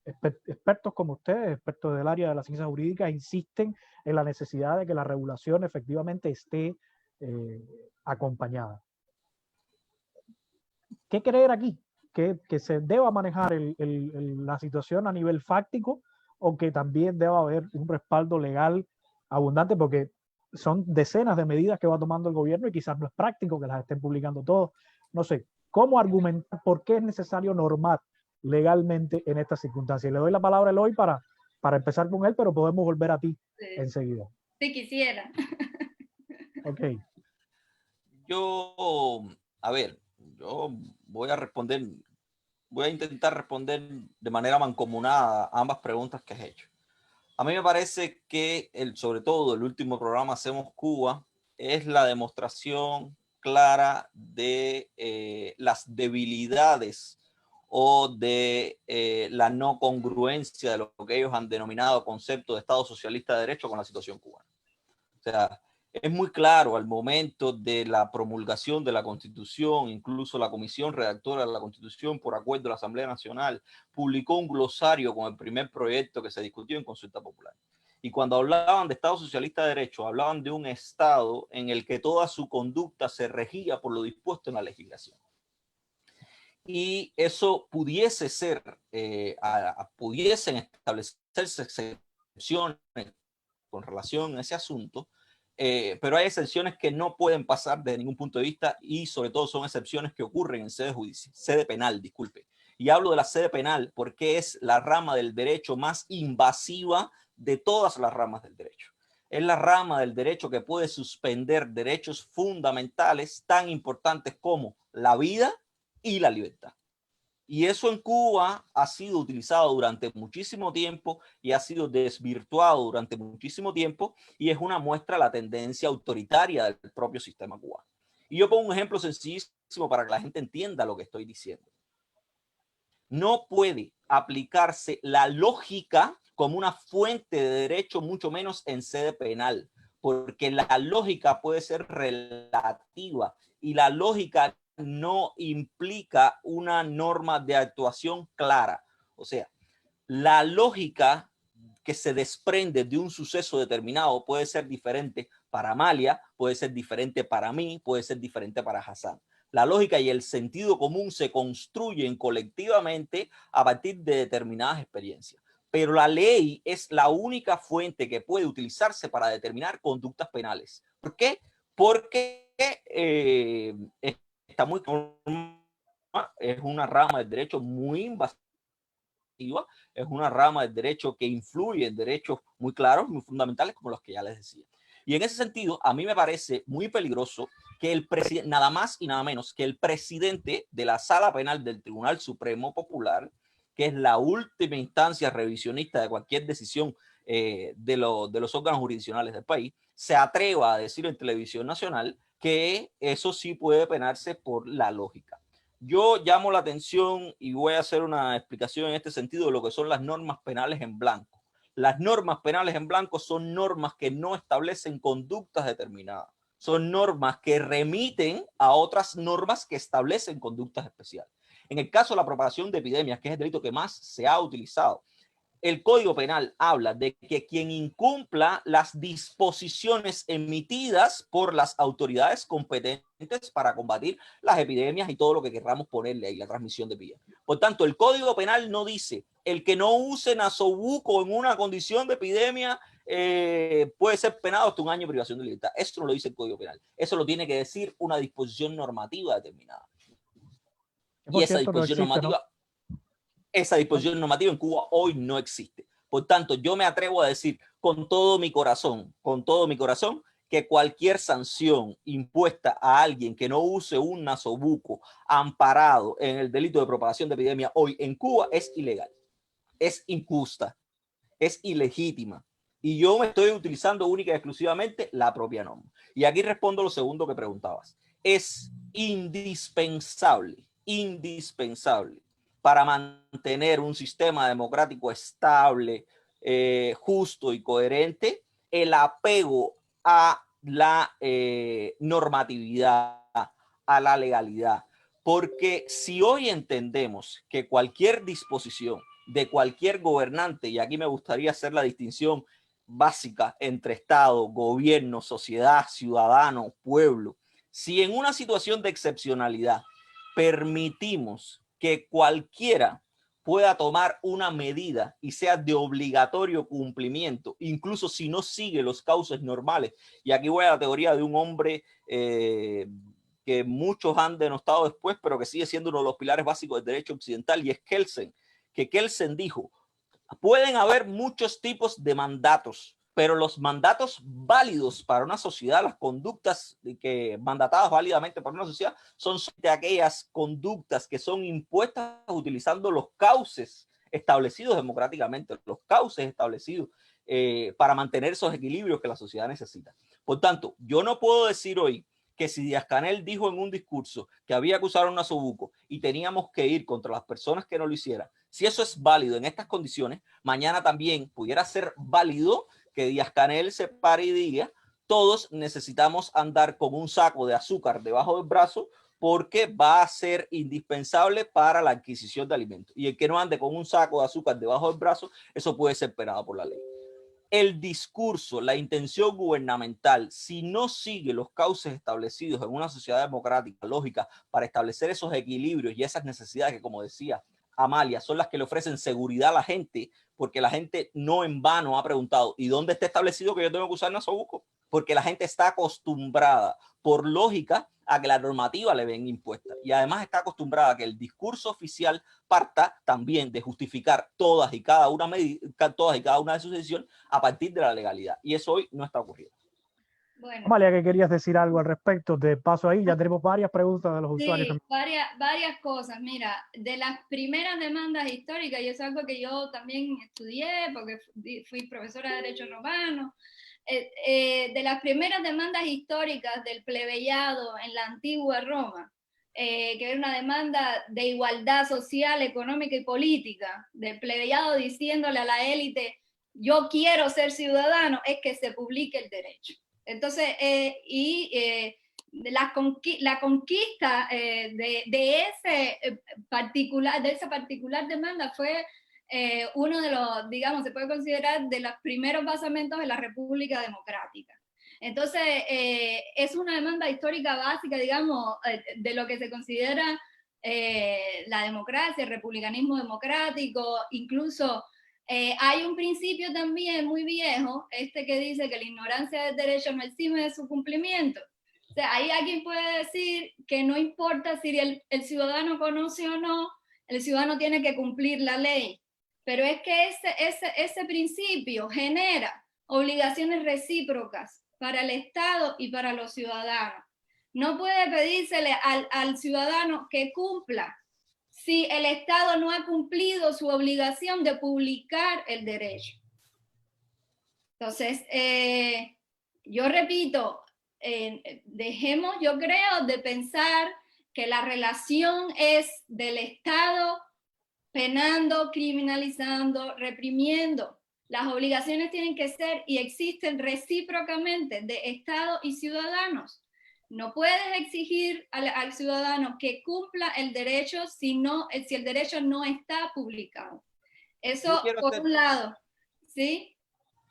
expertos como ustedes, expertos del área de la ciencia jurídica, insisten en la necesidad de que la regulación efectivamente esté acompañada. ¿Qué creer aquí? ¿Que se deba manejar la situación a nivel fáctico o que también deba haber un respaldo legal abundante? Porque son decenas de medidas que va tomando el gobierno y quizás no es práctico que las estén publicando todos. No sé, ¿cómo argumentar por qué es necesario normar legalmente en estas circunstancias? Le doy la palabra a Eloy para empezar con él, pero podemos volver a ti enseguida. Si quisiera. Ok. Yo voy a intentar responder de manera mancomunada a ambas preguntas que has hecho. A mí me parece que sobre todo el último programa Hacemos Cuba es la demostración clara de las debilidades o de la no congruencia de lo que ellos han denominado concepto de Estado socialista de derecho con la situación cubana. O sea, es muy claro al momento de la promulgación de la Constitución, incluso la comisión redactora de la Constitución, por acuerdo de la Asamblea Nacional, publicó un glosario con el primer proyecto que se discutió en consulta popular. Y cuando hablaban de Estado socialista de derecho, hablaban de un Estado en el que toda su conducta se regía por lo dispuesto en la legislación. Y eso pudiese ser, pudiesen establecerse excepciones con relación a ese asunto, pero hay excepciones que no pueden pasar desde ningún punto de vista y sobre todo son excepciones que ocurren en sede penal, disculpe. Y hablo de la sede penal porque es la rama del derecho más invasiva de todas las ramas del derecho. Es la rama del derecho que puede suspender derechos fundamentales tan importantes como la vida y la libertad. Y eso en Cuba ha sido utilizado durante muchísimo tiempo y ha sido desvirtuado durante muchísimo tiempo y es una muestra de la tendencia autoritaria del propio sistema cubano. Y yo pongo un ejemplo sencillísimo para que la gente entienda lo que estoy diciendo. No puede aplicarse la lógica como una fuente de derecho, mucho menos en sede penal, porque la lógica puede ser relativa y la lógica no implica una norma de actuación clara. O sea, la lógica que se desprende de un suceso determinado puede ser diferente para Amalia, puede ser diferente para mí, puede ser diferente para Hassan. La lógica y el sentido común se construyen colectivamente a partir de determinadas experiencias. Pero la ley es la única fuente que puede utilizarse para determinar conductas penales. ¿Por qué? Porque está muy, es una rama del derecho muy invasiva, es una rama del derecho que influye en derechos muy claros, muy fundamentales, como los que ya les decía. Y en ese sentido, a mí me parece muy peligroso que el presidente, nada más y nada menos que el presidente de la Sala Penal del Tribunal Supremo Popular, que es la última instancia revisionista de cualquier decisión de los órganos jurisdiccionales del país, se atreva a decir en televisión nacional que eso sí puede penarse por la lógica. Yo llamo la atención y voy a hacer una explicación en este sentido de lo que son las normas penales en blanco. Las normas penales en blanco son normas que no establecen conductas determinadas. Son normas que remiten a otras normas que establecen conductas especiales. En el caso de la propagación de epidemias, que es el delito que más se ha utilizado, el Código Penal habla de que quien incumpla las disposiciones emitidas por las autoridades competentes para combatir las epidemias y todo lo que queramos ponerle ahí, la transmisión de epidemias. Por tanto, el Código Penal no dice el que no use nasobuco en una condición de epidemia puede ser penado hasta 1 año de privación de libertad. Eso no lo dice el Código Penal. Eso lo tiene que decir una disposición normativa determinada. Y esa disposición normativa... Esa disposición normativa en Cuba hoy no existe. Por tanto, yo me atrevo a decir con todo mi corazón, que cualquier sanción impuesta a alguien que no use un nasobuco amparado en el delito de propagación de epidemia hoy en Cuba es ilegal, es injusta, es ilegítima. Y yo me estoy utilizando única y exclusivamente la propia norma. Y aquí respondo lo segundo que preguntabas. Es indispensable para mantener un sistema democrático estable, justo y coherente, el apego a la normatividad, a la legalidad. Porque si hoy entendemos que cualquier disposición de cualquier gobernante, y aquí me gustaría hacer la distinción básica entre Estado, gobierno, sociedad, ciudadano, pueblo, si en una situación de excepcionalidad permitimos que cualquiera pueda tomar una medida y sea de obligatorio cumplimiento, incluso si no sigue los cauces normales. Y aquí voy a la teoría de un hombre que muchos han denostado después, pero que sigue siendo uno de los pilares básicos del derecho occidental, y es Kelsen, que Kelsen dijo, pueden haber muchos tipos de mandatos, pero los mandatos válidos para una sociedad, las conductas que mandatadas válidamente para una sociedad, son de aquellas conductas que son impuestas utilizando los cauces establecidos democráticamente, los cauces establecidos para mantener esos equilibrios que la sociedad necesita. Por tanto, yo no puedo decir hoy que si Díaz-Canel dijo en un discurso que había que usar un nasobuco y teníamos que ir contra las personas que no lo hicieran, si eso es válido en estas condiciones, mañana también pudiera ser válido que Díaz-Canel se pare y diga, todos necesitamos andar con un saco de azúcar debajo del brazo porque va a ser indispensable para la adquisición de alimentos. Y el que no ande con un saco de azúcar debajo del brazo, eso puede ser penado por la ley. El discurso, la intención gubernamental, si no sigue los cauces establecidos en una sociedad democrática, lógica, para establecer esos equilibrios y esas necesidades que, como decía Amalia, son las que le ofrecen seguridad a la gente, porque la gente no en vano ha preguntado, ¿y dónde está establecido que yo tengo que usar nasobuco? Porque la gente está acostumbrada, por lógica, a que la normativa le ven impuesta. Y además está acostumbrada a que el discurso oficial parta también de justificar todas y cada una de sus decisiones a partir de la legalidad. Y eso hoy no está ocurriendo. Bueno. Amalia, ¿qué querías decir algo al respecto? De paso ahí, ya tenemos varias preguntas de los usuarios. Sí, varias cosas. Mira, de las primeras demandas históricas, y eso es algo que yo también estudié porque fui profesora de Derecho Romano, de las primeras demandas históricas del plebeyado en la antigua Roma, que era una demanda de igualdad social, económica y política, del plebeyado diciéndole a la élite, yo quiero ser ciudadano, es que se publique el derecho. Entonces, la conquista de esa particular demanda fue uno de los, digamos, se puede considerar de los primeros basamentos de la República Democrática. Entonces, es una demanda histórica básica, digamos, de lo que se considera la democracia, el republicanismo democrático, incluso hay un principio también muy viejo, que dice que la ignorancia del derecho no exime de su cumplimiento. O sea, ahí alguien puede decir que no importa si el ciudadano conoce o no, el ciudadano tiene que cumplir la ley. Pero es que ese principio genera obligaciones recíprocas para el Estado y para los ciudadanos. No puede pedírsele al ciudadano que cumpla si el Estado no ha cumplido su obligación de publicar el derecho. Entonces, yo repito, dejemos, yo creo, de pensar que la relación es del Estado penando, criminalizando, reprimiendo. Las obligaciones tienen que ser y existen recíprocamente de Estado y ciudadanos. No puedes exigir al ciudadano que cumpla el derecho si el derecho no está publicado. Eso por un lado, ¿sí?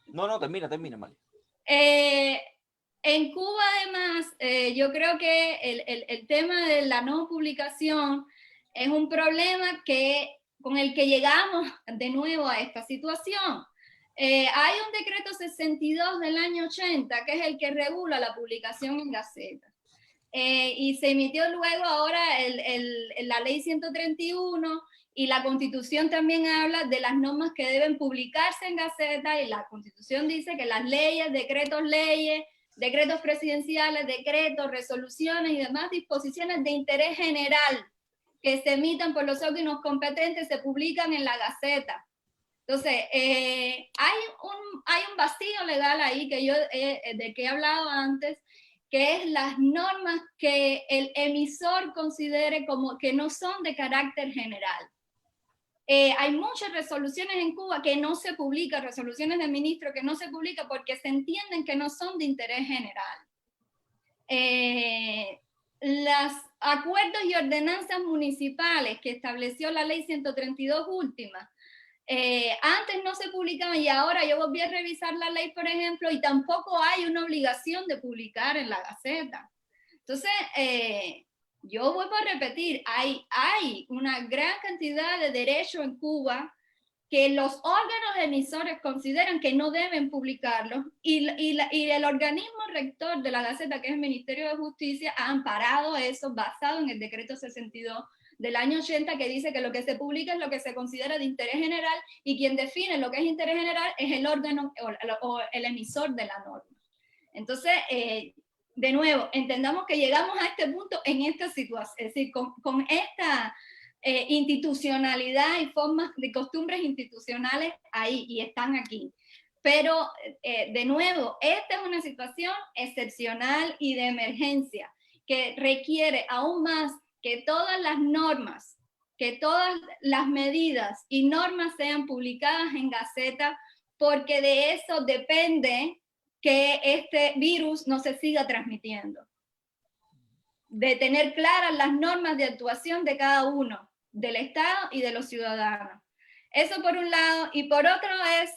No, termina, María. En Cuba, además, yo creo que el tema de la no publicación es un problema con el que llegamos de nuevo a esta situación. Hay un decreto 62 del año 80, que es el que regula la publicación en Gaceta. Y se emitió luego ahora la ley 131, y la Constitución también habla de las normas que deben publicarse en Gaceta, y la Constitución dice que las leyes, decretos presidenciales, decretos, resoluciones y demás disposiciones de interés general que se emitan por los órganos competentes se publican en la Gaceta. Entonces, hay un vacío legal ahí de que he hablado antes, que es las normas que el emisor considere como que no son de carácter general. Hay muchas resoluciones en Cuba que no se publican, resoluciones de ministro que no se publican porque se entienden que no son de interés general. Los acuerdos y ordenanzas municipales que estableció la ley 132 última, antes no se publicaban, y ahora yo volví a revisar la ley, por ejemplo, y tampoco hay una obligación de publicar en la Gaceta. Entonces, yo vuelvo a repetir, hay una gran cantidad de derechos en Cuba que los órganos emisores consideran que no deben publicarlos, y el organismo rector de la Gaceta, que es el Ministerio de Justicia, ha amparado eso basado en el decreto 62 del año 80, que dice que lo que se publica es lo que se considera de interés general, y quien define lo que es interés general es el órgano o el emisor de la norma. Entonces, de nuevo, entendamos que llegamos a este punto en esta situación, es decir, con esta institucionalidad y formas de costumbres institucionales ahí, y están aquí. Pero, de nuevo, esta es una situación excepcional y de emergencia que requiere aún más que todas las normas, que todas las medidas y normas sean publicadas en Gaceta, porque de eso depende que este virus no se siga transmitiendo. De tener claras las normas de actuación de cada uno, del Estado y de los ciudadanos. Eso por un lado, y por otro es,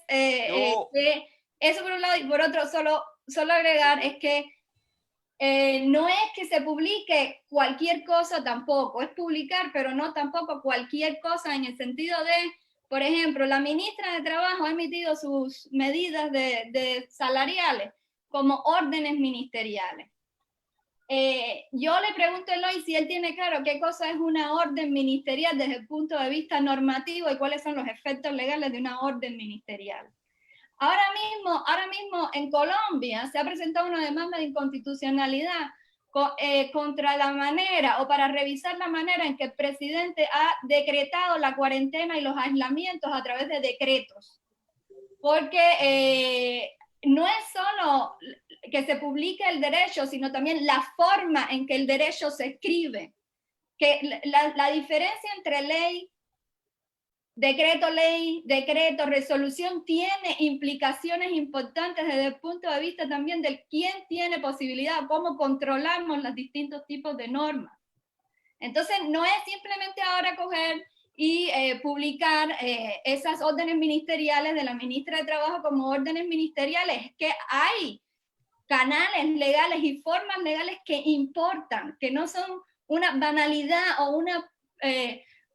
eso por un lado, y por otro solo agregar es que no es que se publique cualquier cosa tampoco, es publicar, pero no tampoco cualquier cosa, en el sentido de, por ejemplo, la ministra de Trabajo ha emitido sus medidas de salariales como órdenes ministeriales. Yo le pregunto a Eloy si él tiene claro qué cosa es una orden ministerial desde el punto de vista normativo y cuáles son los efectos legales de una orden ministerial. Ahora mismo en Colombia se ha presentado una demanda de inconstitucionalidad contra la manera, o para revisar la manera en que el presidente ha decretado la cuarentena y los aislamientos a través de decretos. Porque no es solo que se publique el derecho, sino también la forma en que el derecho se escribe. Que la diferencia entre ley, decreto, resolución, tiene implicaciones importantes desde el punto de vista también de quién tiene posibilidad, cómo controlamos los distintos tipos de normas. Entonces, no es simplemente ahora coger y publicar esas órdenes ministeriales de la ministra de Trabajo como órdenes ministeriales, es que hay canales legales y formas legales que importan, que no son una banalidad o una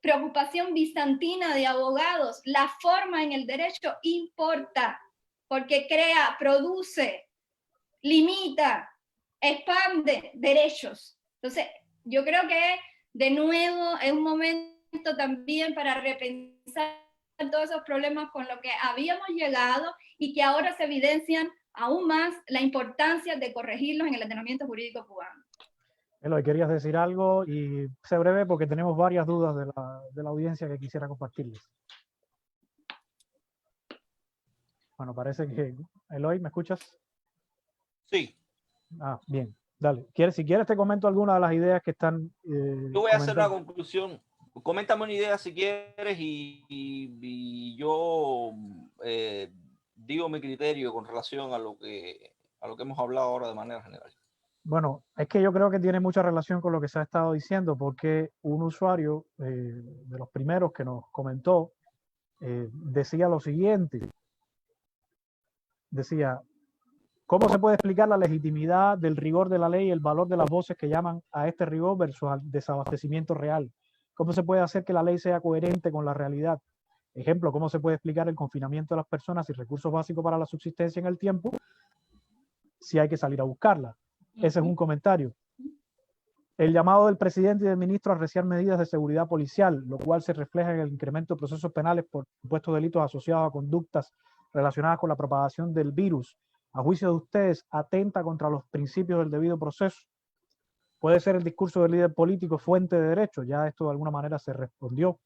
preocupación bizantina de abogados. La forma en el derecho importa, porque crea, produce, limita, expande derechos. Entonces, yo creo que de nuevo es un momento también para repensar todos esos problemas con los que habíamos llegado y que ahora se evidencian aún más la importancia de corregirlos en el ordenamiento jurídico cubano. Eloy, querías decir algo y sé breve porque tenemos varias dudas de la audiencia que quisiera compartirles. Bueno, parece que... Eloy, ¿me escuchas? Sí. Ah, bien, dale. Si quieres te comento algunas de las ideas que están... Yo voy a hacer una conclusión. Coméntame una idea si quieres y yo digo mi criterio con relación a lo que hemos hablado ahora de manera general. Bueno, es que yo creo que tiene mucha relación con lo que se ha estado diciendo, porque un usuario de los primeros que nos comentó decía lo siguiente. Decía, ¿cómo se puede explicar la legitimidad del rigor de la ley y el valor de las voces que llaman a este rigor versus al desabastecimiento real? ¿Cómo se puede hacer que la ley sea coherente con la realidad? Ejemplo, ¿cómo se puede explicar el confinamiento de las personas y recursos básicos para la subsistencia en el tiempo si hay que salir a buscarla? Ese es un comentario. El llamado del presidente y del ministro a arreciar medidas de seguridad policial, lo cual se refleja en el incremento de procesos penales por supuestos delitos asociados a conductas relacionadas con la propagación del virus, a juicio de ustedes, atenta contra los principios del debido proceso. Puede ser el discurso del líder político fuente de derecho, ya esto de alguna manera se respondió.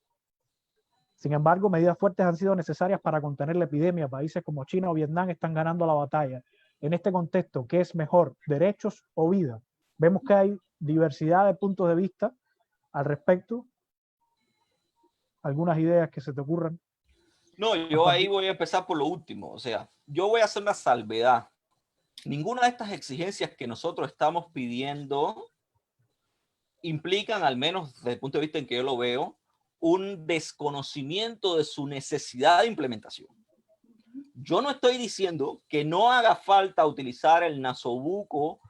Sin embargo, medidas fuertes han sido necesarias para contener la epidemia. Países como China o Vietnam están ganando la batalla. En este contexto, ¿qué es mejor, derechos o vida? Vemos que hay diversidad de puntos de vista al respecto. ¿Algunas ideas que se te ocurran? No, yo ahí voy a empezar por lo último. O sea, yo voy a hacer una salvedad. Ninguna de estas exigencias que nosotros estamos pidiendo implican, al menos desde el punto de vista en que yo lo veo, un desconocimiento de su necesidad de implementación. Yo no estoy diciendo que no haga falta utilizar el nasobuco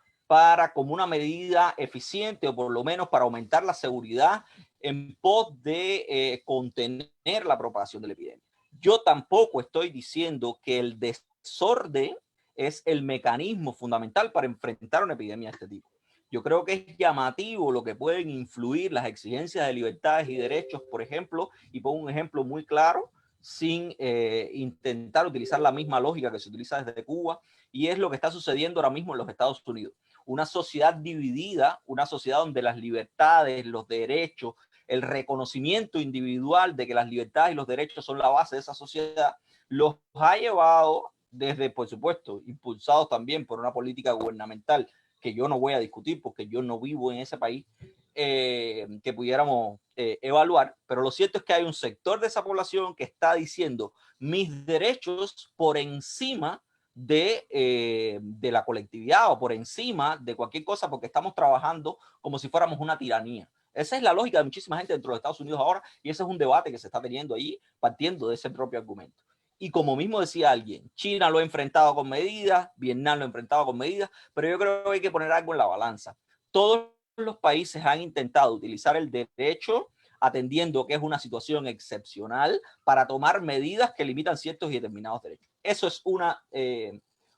como una medida eficiente o por lo menos para aumentar la seguridad en pos de contener la propagación de la epidemia. Yo tampoco estoy diciendo que el desorden es el mecanismo fundamental para enfrentar una epidemia de este tipo. Yo creo que es llamativo lo que pueden influir las exigencias de libertades y derechos, por ejemplo, y pongo un ejemplo muy claro, sin intentar utilizar la misma lógica que se utiliza desde Cuba, y es lo que está sucediendo ahora mismo en los Estados Unidos. Una sociedad dividida, una sociedad donde las libertades, los derechos, el reconocimiento individual de que las libertades y los derechos son la base de esa sociedad, los ha llevado desde, por supuesto, impulsados también por una política gubernamental que yo no voy a discutir porque yo no vivo en ese país, que pudiéramos evaluar, pero lo cierto es que hay un sector de esa población que está diciendo mis derechos por encima de la colectividad o por encima de cualquier cosa porque estamos trabajando como si fuéramos una tiranía. Esa es la lógica de muchísima gente dentro de Estados Unidos ahora y ese es un debate que se está teniendo ahí partiendo de ese propio argumento. Y como mismo decía alguien, China lo ha enfrentado con medidas, Vietnam lo ha enfrentado con medidas, pero yo creo que hay que poner algo en la balanza. Todos los países han intentado utilizar el derecho atendiendo que es una situación excepcional para tomar medidas que limitan ciertos y determinados derechos. Eso es una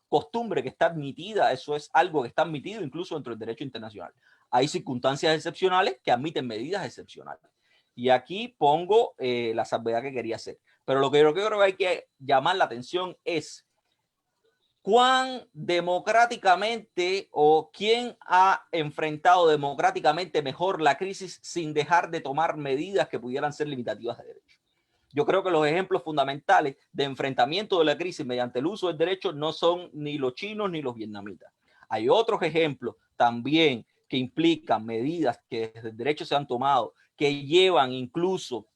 costumbre que está admitida, eso es algo que está admitido incluso dentro del derecho internacional. Hay circunstancias excepcionales que admiten medidas excepcionales. Y aquí pongo la salvedad que quería hacer. Pero lo que yo creo que hay que llamar la atención es cuán democráticamente o quién ha enfrentado democráticamente mejor la crisis sin dejar de tomar medidas que pudieran ser limitativas de derechos. Yo creo que los ejemplos fundamentales de enfrentamiento de la crisis mediante el uso del derecho no son ni los chinos ni los vietnamitas. Hay otros ejemplos también que implican medidas que desde el derecho se han tomado, que llevan incluso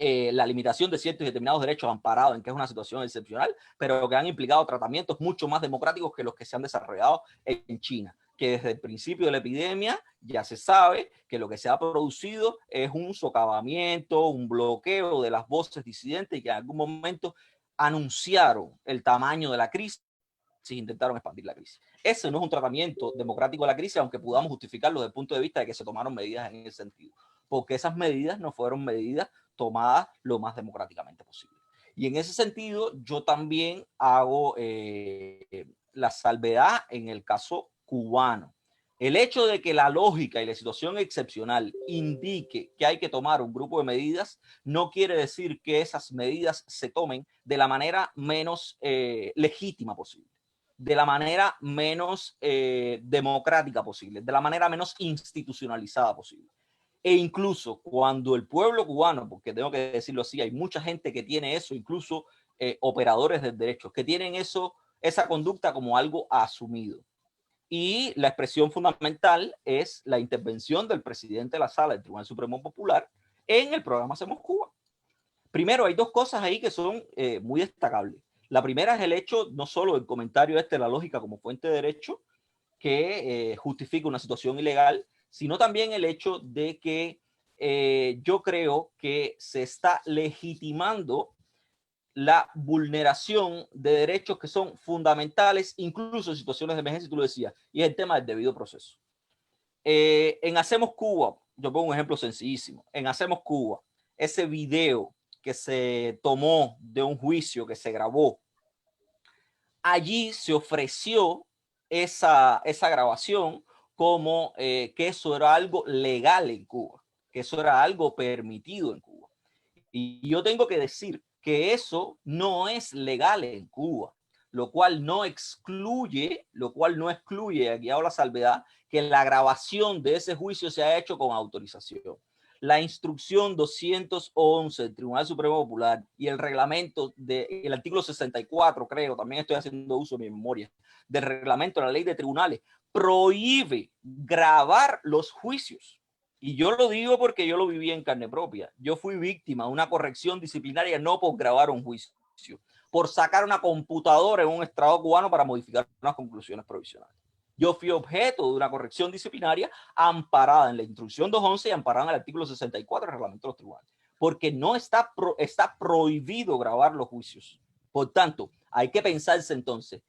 la limitación de ciertos y determinados derechos amparados en que es una situación excepcional, pero que han implicado tratamientos mucho más democráticos que los que se han desarrollado en China, que desde el principio de la epidemia ya se sabe que lo que se ha producido es un socavamiento, un bloqueo de las voces disidentes y que en algún momento anunciaron el tamaño de la crisis si intentaron expandir la crisis. Ese no es un tratamiento democrático de la crisis, aunque podamos justificarlo desde el punto de vista de que se tomaron medidas en ese sentido, porque esas medidas no fueron medidas tomadas lo más democráticamente posible. Y en ese sentido, yo también hago la salvedad en el caso cubano. El hecho de que la lógica y la situación excepcional indique que hay que tomar un grupo de medidas no quiere decir que esas medidas se tomen de la manera menos legítima posible. de la manera menos democrática posible, de la manera menos institucionalizada posible. E incluso cuando el pueblo cubano, porque tengo que decirlo así, hay mucha gente que tiene eso, incluso operadores del derecho, que tienen esa conducta como algo asumido. Y la expresión fundamental es la intervención del presidente de la Sala del Tribunal Supremo Popular en el programa Hacemos Cuba. Primero, hay dos cosas ahí que son muy destacables. La primera es el hecho, no solo el comentario de la lógica como fuente de derecho, que justifica una situación ilegal, sino también el hecho de que yo creo que se está legitimando la vulneración de derechos que son fundamentales, incluso en situaciones de emergencia, tú lo decías, y es el tema del debido proceso. En Hacemos Cuba, yo pongo un ejemplo sencillísimo, en Hacemos Cuba, ese video que se tomó de un juicio que se grabó, allí se ofreció esa grabación como que eso era algo legal en Cuba, que eso era algo permitido en Cuba. Y yo tengo que decir que eso no es legal en Cuba, lo cual no excluye, aquí hago la salvedad, que la grabación de ese juicio se ha hecho con autorización. La instrucción 211 del Tribunal Supremo Popular y el reglamento del artículo 64, creo, también estoy haciendo uso de mi memoria, del reglamento de la ley de tribunales, prohíbe grabar los juicios. Y yo lo digo porque yo lo viví en carne propia. Yo fui víctima de una corrección disciplinaria no por grabar un juicio, por sacar una computadora en un estrado cubano para modificar unas conclusiones provisionales. Yo fui objeto de una corrección disciplinaria amparada en la instrucción 211 y amparada en el artículo 64 del reglamento de los tribunales, porque no está prohibido grabar los juicios. Por tanto, hay que pensarse entonces,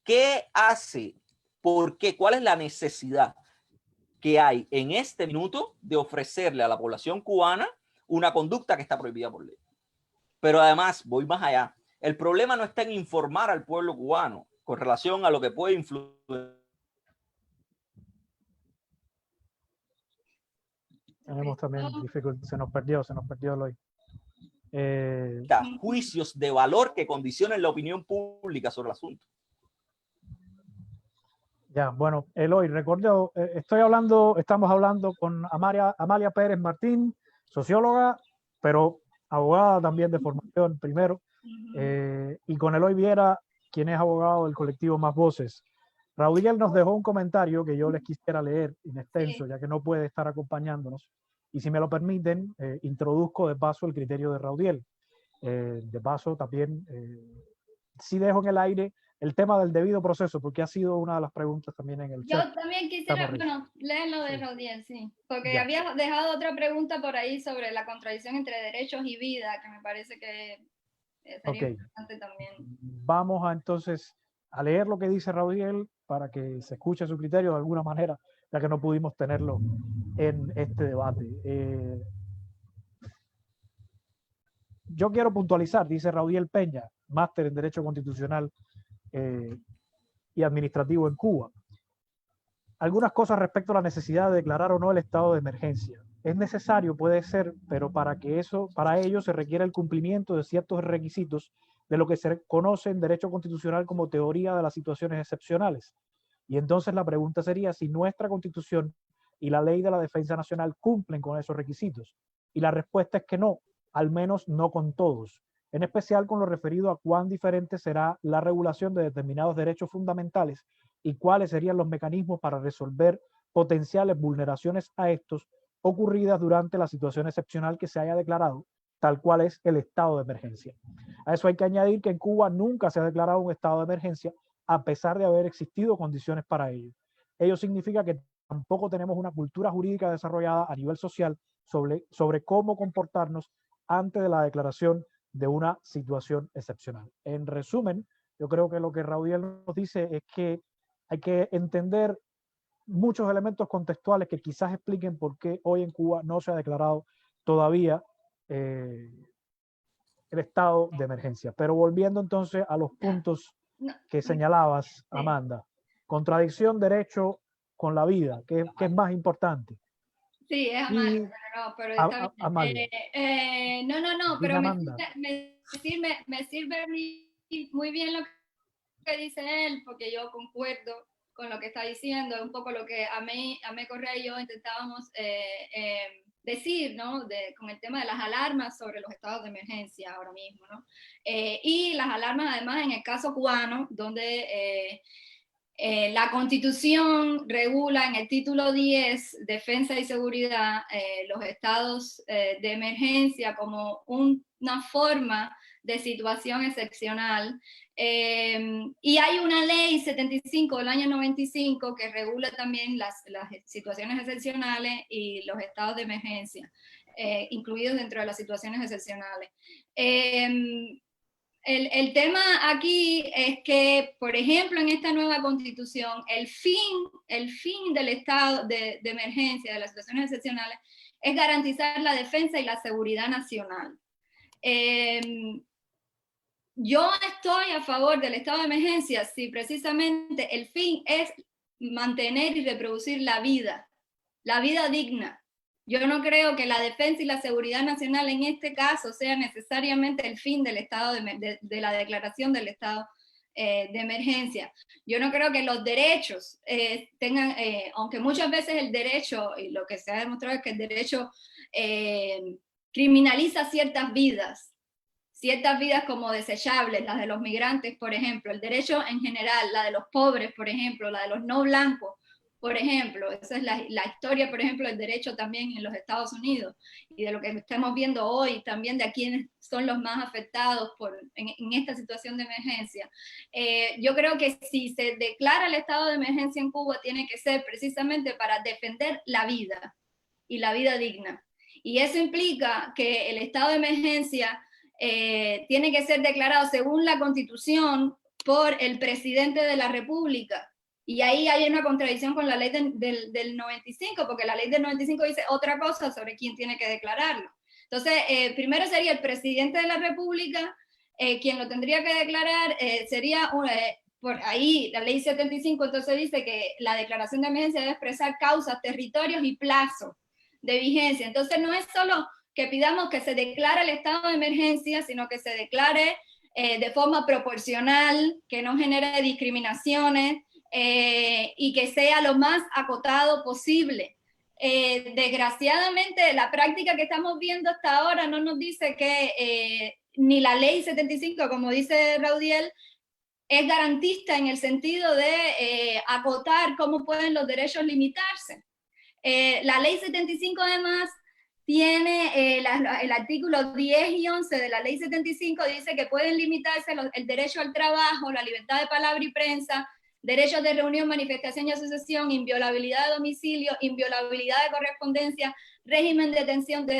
¿qué hace? ¿Por qué? ¿Cuál es la necesidad que hay en este minuto de ofrecerle a la población cubana una conducta que está prohibida por ley? Pero además, voy más allá. El problema no está en informar al pueblo cubano con relación a lo que puede influir. Tenemos también dificultades, se nos perdió Eloy. Juicios de valor que condicionen la opinión pública sobre el asunto. Ya, bueno, Eloy, recuerdo, estamos hablando con Amalia Pérez Martín, socióloga, pero abogada también de formación primero, y con Eloy Viera, quien es abogado del colectivo Más Voces. Raudiel nos dejó un comentario que yo les quisiera leer en extenso, ya que no puede estar acompañándonos. Y si me lo permiten, introduzco de paso el criterio de Raudiel. De paso, también sí dejo en el aire el tema del debido proceso, porque ha sido una de las preguntas también en el chat. Yo también quisiera, leer lo de Raudiel, sí, porque había dejado otra pregunta por ahí sobre la contradicción entre derechos y vida, que me parece que sería importante también. Vamos entonces a leer lo que dice Raudiel para que se escuche su criterio de alguna manera, ya que no pudimos tenerlo en este debate. Yo quiero puntualizar, dice Raudiel Peña, máster en Derecho Constitucional y Administrativo en Cuba, algunas cosas respecto a la necesidad de declarar o no el estado de emergencia. Es necesario, puede ser, pero para ello se requiere el cumplimiento de ciertos requisitos de lo que se conoce en derecho constitucional como teoría de las situaciones excepcionales. Y entonces la pregunta sería si nuestra Constitución y la Ley de la Defensa Nacional cumplen con esos requisitos. Y la respuesta es que no, al menos no con todos, en especial con lo referido a cuán diferente será la regulación de determinados derechos fundamentales y cuáles serían los mecanismos para resolver potenciales vulneraciones a estos ocurridas durante la situación excepcional que se haya declarado, tal cual es el estado de emergencia. A eso hay que añadir que en Cuba nunca se ha declarado un estado de emergencia, a pesar de haber existido condiciones para ello. Ello significa que tampoco tenemos una cultura jurídica desarrollada a nivel social sobre cómo comportarnos antes de la declaración de una situación excepcional. En resumen, yo creo que lo que Raudiel nos dice es que hay que entender muchos elementos contextuales que quizás expliquen por qué hoy en Cuba no se ha declarado todavía el estado de emergencia. Pero volviendo entonces a los puntos que señalabas, Amanda, contradicción derecho con la vida, ¿qué es más importante? Sí, es Amalia, pero está bien. No, pero me sirve muy bien lo que dice él, porque yo concuerdo con lo que está diciendo, es un poco lo que Amé Correa y yo intentábamos decir, ¿no? Con el tema de las alarmas sobre los estados de emergencia ahora mismo, ¿no? Y las alarmas además en el caso cubano, donde la Constitución regula en el título 10, Defensa y Seguridad, los estados de emergencia como una forma de situación excepcional. Y hay una ley 75 del año 95 que regula también las situaciones excepcionales y los estados de emergencia, incluidos dentro de las situaciones excepcionales. El tema aquí es que, por ejemplo, en esta nueva constitución, el fin del estado de emergencia, de las situaciones excepcionales, es garantizar la defensa y la seguridad nacional. Yo estoy a favor del estado de emergencia si precisamente el fin es mantener y reproducir la vida digna. Yo no creo que la defensa y la seguridad nacional en este caso sea necesariamente el fin del estado de la declaración del estado de emergencia. Yo no creo que los derechos tengan, aunque muchas veces el derecho, y lo que se ha demostrado es que el derecho criminaliza ciertas vidas como desechables, las de los migrantes, por ejemplo, el derecho en general, la de los pobres, por ejemplo, la de los no blancos, por ejemplo, esa es la historia, por ejemplo, del derecho también en los Estados Unidos, y de lo que estamos viendo hoy, también de a quienes son los más afectados en esta situación de emergencia. Yo creo que si se declara el estado de emergencia en Cuba, tiene que ser precisamente para defender la vida, y la vida digna. Y eso implica que el estado de emergencia tiene que ser declarado según la Constitución por el presidente de la República. Y ahí hay una contradicción con la ley del 95, porque la ley del 95 dice otra cosa sobre quién tiene que declararlo. Entonces, primero sería el presidente de la República, quien lo tendría que declarar, sería por ahí la ley 75, entonces dice que la declaración de emergencia debe expresar causas, territorios y plazos de vigencia. Entonces no es solo que pidamos que se declare el estado de emergencia, sino que se declare de forma proporcional, que no genere discriminaciones y que sea lo más acotado posible. Desgraciadamente, la práctica que estamos viendo hasta ahora no nos dice que ni la ley 75, como dice Raudiel, es garantista en el sentido de acotar cómo pueden los derechos limitarse. La ley 75 además tiene el artículo 10 y 11 de la ley 75, dice que pueden limitarse el derecho al trabajo, la libertad de palabra y prensa, derechos de reunión, manifestación y asociación, inviolabilidad de domicilio, inviolabilidad de correspondencia, régimen de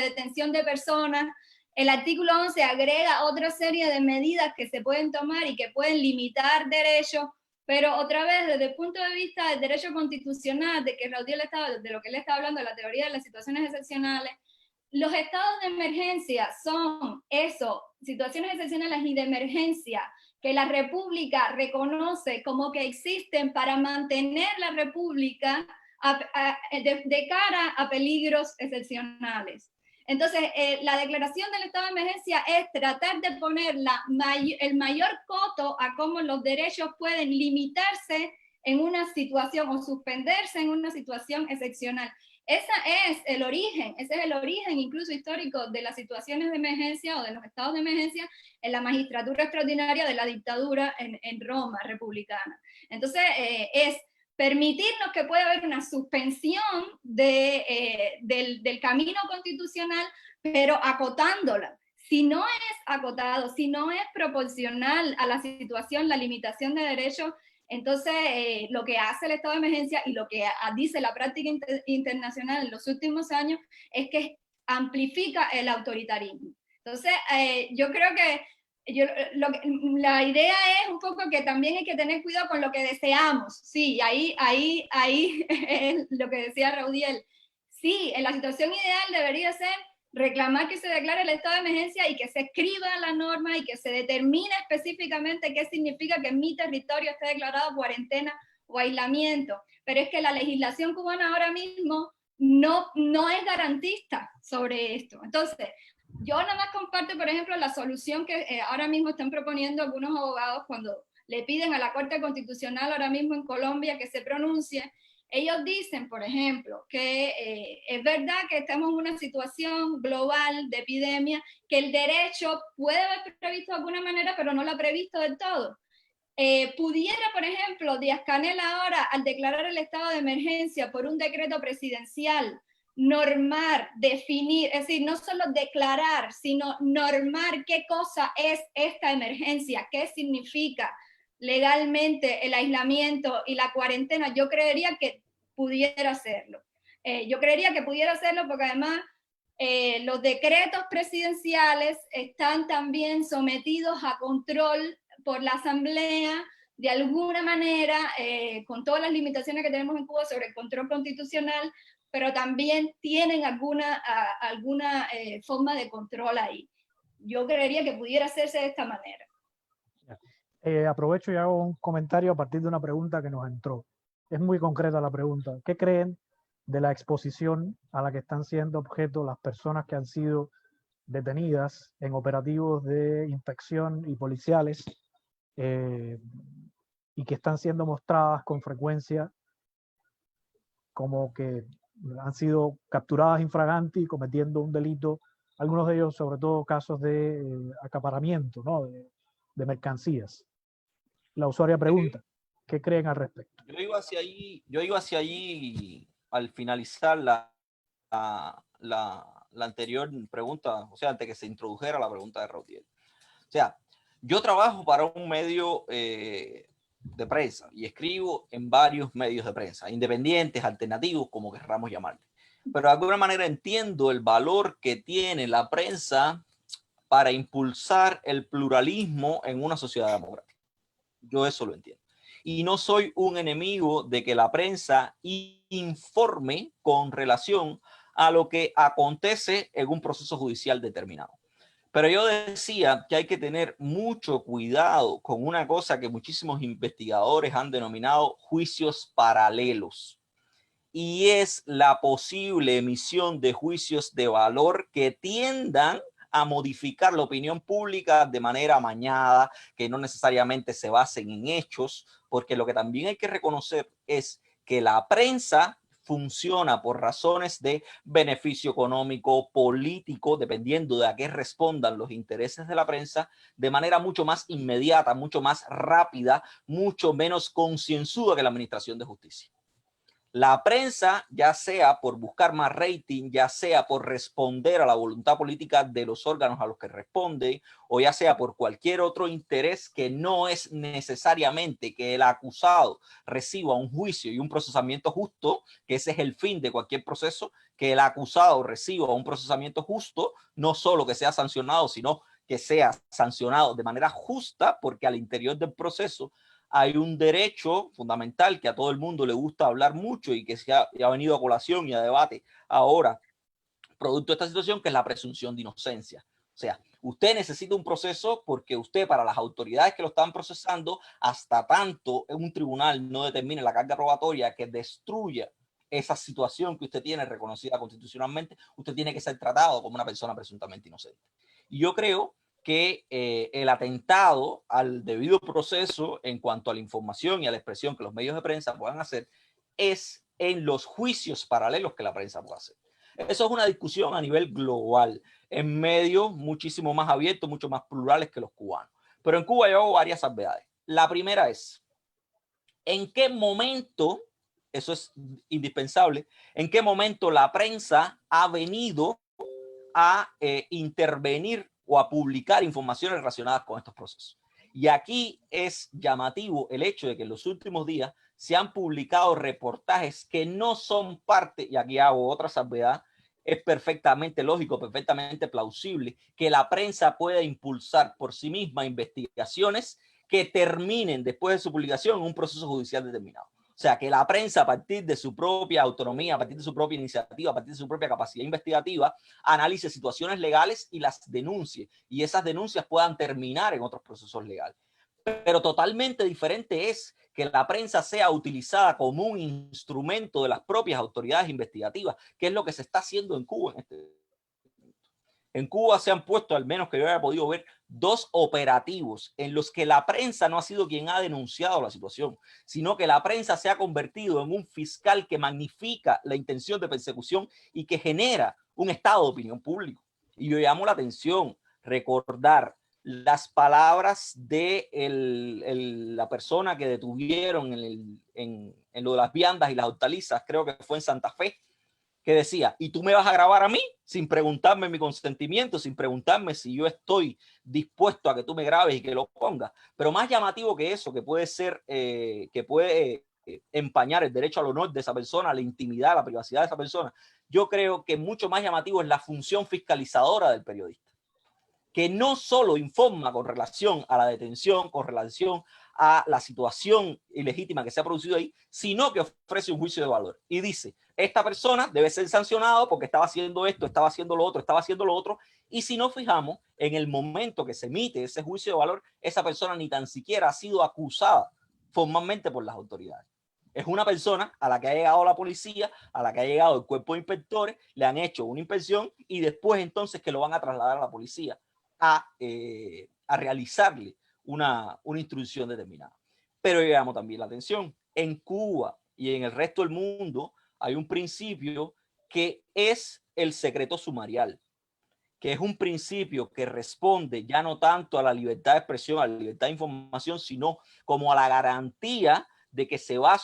detención de personas. El artículo 11 agrega otra serie de medidas que se pueden tomar y que pueden limitar derechos, pero otra vez, desde el punto de vista del derecho constitucional, de lo que él está hablando, de la teoría de las situaciones excepcionales, los estados de emergencia son eso, situaciones excepcionales y de emergencia, que la República reconoce como que existen para mantener la República de cara a peligros excepcionales. Entonces, la declaración del estado de emergencia es tratar de poner el mayor coto a cómo los derechos pueden limitarse en una situación o suspenderse en una situación excepcional. Ese es el origen incluso histórico de las situaciones de emergencia o de los estados de emergencia en la magistratura extraordinaria de la dictadura en Roma republicana. Entonces, es permitirnos que pueda haber una suspensión del camino constitucional, pero acotándola. Si no es acotado, si no es proporcional a la situación, la limitación de derechos, entonces lo que hace el estado de emergencia y lo que dice la práctica internacional en los últimos años es que amplifica el autoritarismo. Entonces, yo creo que la idea es un poco que también hay que tener cuidado con lo que deseamos. Sí, ahí es lo que decía Raudiel. Sí, en la situación ideal debería ser reclamar que se declare el estado de emergencia y que se escriba la norma y que se determine específicamente qué significa que en mi territorio esté declarado cuarentena o aislamiento. Pero es que la legislación cubana ahora mismo no es garantista sobre esto. Entonces, yo nada más comparto, por ejemplo, la solución que ahora mismo están proponiendo algunos abogados cuando le piden a la Corte Constitucional ahora mismo en Colombia que se pronuncie. Ellos dicen, por ejemplo, que es verdad que estamos en una situación global de epidemia, que el derecho puede haber previsto de alguna manera, pero no lo ha previsto del todo. Pudiera, por ejemplo, Díaz-Canel ahora, al declarar el estado de emergencia por un decreto presidencial, normar, definir, es decir, no solo declarar, sino normar qué cosa es esta emergencia, qué significa legalmente el aislamiento y la cuarentena. Yo creería que pudiera hacerlo. Yo creería que pudiera hacerlo porque además los decretos presidenciales están también sometidos a control por la Asamblea, de alguna manera, con todas las limitaciones que tenemos en Cuba sobre el control constitucional, pero también tienen alguna forma de control ahí. Yo creería que pudiera hacerse de esta manera. Aprovecho y hago un comentario a partir de una pregunta que nos entró. Es muy concreta la pregunta. ¿Qué creen de la exposición a la que están siendo objeto las personas que han sido detenidas en operativos de inspección y policiales y que están siendo mostradas con frecuencia como que han sido capturadas infraganti cometiendo un delito, algunos de ellos sobre todo casos de acaparamiento, ¿no? de mercancías? La usuaria pregunta, ¿qué creen al respecto? Yo iba hacia allí al finalizar la anterior pregunta, o sea, antes que se introdujera la pregunta de Rautiel. O sea, yo trabajo para un medio de prensa y escribo en varios medios de prensa, independientes, alternativos, como querramos llamarle. Pero de alguna manera entiendo el valor que tiene la prensa para impulsar el pluralismo en una sociedad democrática. Yo eso lo entiendo. Y no soy un enemigo de que la prensa informe con relación a lo que acontece en un proceso judicial determinado. Pero yo decía que hay que tener mucho cuidado con una cosa que muchísimos investigadores han denominado juicios paralelos. Y es la posible emisión de juicios de valor que tiendan a modificar la opinión pública de manera amañada, que no necesariamente se basen en hechos, porque lo que también hay que reconocer es que la prensa funciona por razones de beneficio económico, político, dependiendo de a qué respondan los intereses de la prensa, de manera mucho más inmediata, mucho más rápida, mucho menos concienzuda que la administración de justicia. La prensa, ya sea por buscar más rating, ya sea por responder a la voluntad política de los órganos a los que responde, o ya sea por cualquier otro interés que no es necesariamente que el acusado reciba un juicio y un procesamiento justo, que ese es el fin de cualquier proceso, que el acusado reciba un procesamiento justo, no solo que sea sancionado, sino que sea sancionado de manera justa, porque al interior del proceso hay un derecho fundamental que a todo el mundo le gusta hablar mucho y que se ha venido a colación y a debate ahora, producto de esta situación, que es la presunción de inocencia. O sea, usted necesita un proceso porque usted, para las autoridades que lo están procesando, hasta tanto un tribunal no determine la carga probatoria que destruya esa situación que usted tiene reconocida constitucionalmente, usted tiene que ser tratado como una persona presuntamente inocente. Y yo creo que el atentado al debido proceso en cuanto a la información y a la expresión que los medios de prensa puedan hacer es en los juicios paralelos que la prensa puede hacer. Eso es una discusión a nivel global, en medios muchísimo más abiertos, mucho más plurales que los cubanos. Pero en Cuba yo hago varias salvedades. La primera es, ¿en qué momento, eso es indispensable, en qué momento la prensa ha venido a intervenir o a publicar informaciones relacionadas con estos procesos? Y aquí es llamativo el hecho de que en los últimos días se han publicado reportajes que no son parte, y aquí hago otra salvedad, es perfectamente lógico, perfectamente plausible que la prensa pueda impulsar por sí misma investigaciones que terminen después de su publicación en un proceso judicial determinado. O sea, que la prensa, a partir de su propia autonomía, a partir de su propia iniciativa, a partir de su propia capacidad investigativa, analice situaciones legales y las denuncie. Y esas denuncias puedan terminar en otros procesos legales. Pero totalmente diferente es que la prensa sea utilizada como un instrumento de las propias autoridades investigativas, que es lo que se está haciendo en Cuba en este momento. En Cuba se han puesto, al menos que yo haya podido ver, 2 operativos en los que la prensa no ha sido quien ha denunciado la situación, sino que la prensa se ha convertido en un fiscal que magnifica la intención de persecución y que genera un estado de opinión público. Y yo llamo la atención, recordar las palabras de la persona que detuvieron en lo de las viandas y las hortalizas, creo que fue en Santa Fe, que decía, ¿y tú me vas a grabar a mí sin preguntarme mi consentimiento, sin preguntarme si yo estoy dispuesto a que tú me grabes y que lo pongas? Pero más llamativo que eso, que puede ser, que puede empañar el derecho al honor de esa persona, la intimidad, la privacidad de esa persona, yo creo que mucho más llamativo es la función fiscalizadora del periodista, que no solo informa con relación a la detención, con relación a la situación ilegítima que se ha producido ahí, sino que ofrece un juicio de valor y dice, esta persona debe ser sancionado porque estaba haciendo esto, estaba haciendo lo otro, estaba haciendo lo otro, y si nos fijamos, en el momento que se emite ese juicio de valor, esa persona ni tan siquiera ha sido acusada formalmente por las autoridades. Es una persona a la que ha llegado la policía, a la que ha llegado el cuerpo de inspectores, le han hecho una inspección y después entonces que lo van a trasladar a la policía a realizarle una instrucción determinada. Pero yo llamo también la atención, en Cuba y en el resto del mundo hay un principio que es el secreto sumarial, que es un principio que responde ya no tanto a la libertad de expresión, a la libertad de información, sino como a la garantía de que se va a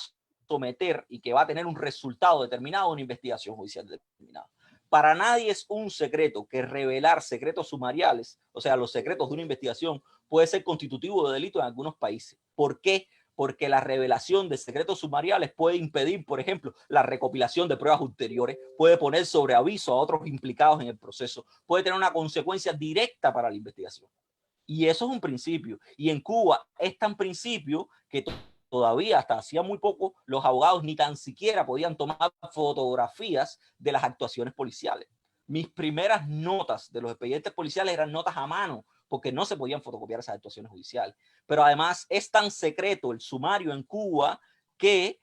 someter y que va a tener un resultado determinado de una investigación judicial determinada. Para nadie es un secreto que revelar secretos sumariales, o sea, los secretos de una investigación, puede ser constitutivo de delito en algunos países. ¿Por qué? Porque la revelación de secretos sumariales puede impedir, por ejemplo, la recopilación de pruebas ulteriores, puede poner sobre aviso a otros implicados en el proceso, puede tener una consecuencia directa para la investigación. Y eso es un principio. Y en Cuba es tan principio que todavía hasta hacía muy poco los abogados ni tan siquiera podían tomar fotografías de las actuaciones policiales. Mis primeras notas de los expedientes policiales eran notas a mano porque no se podían fotocopiar esas actuaciones judiciales. Pero además es tan secreto el sumario en Cuba que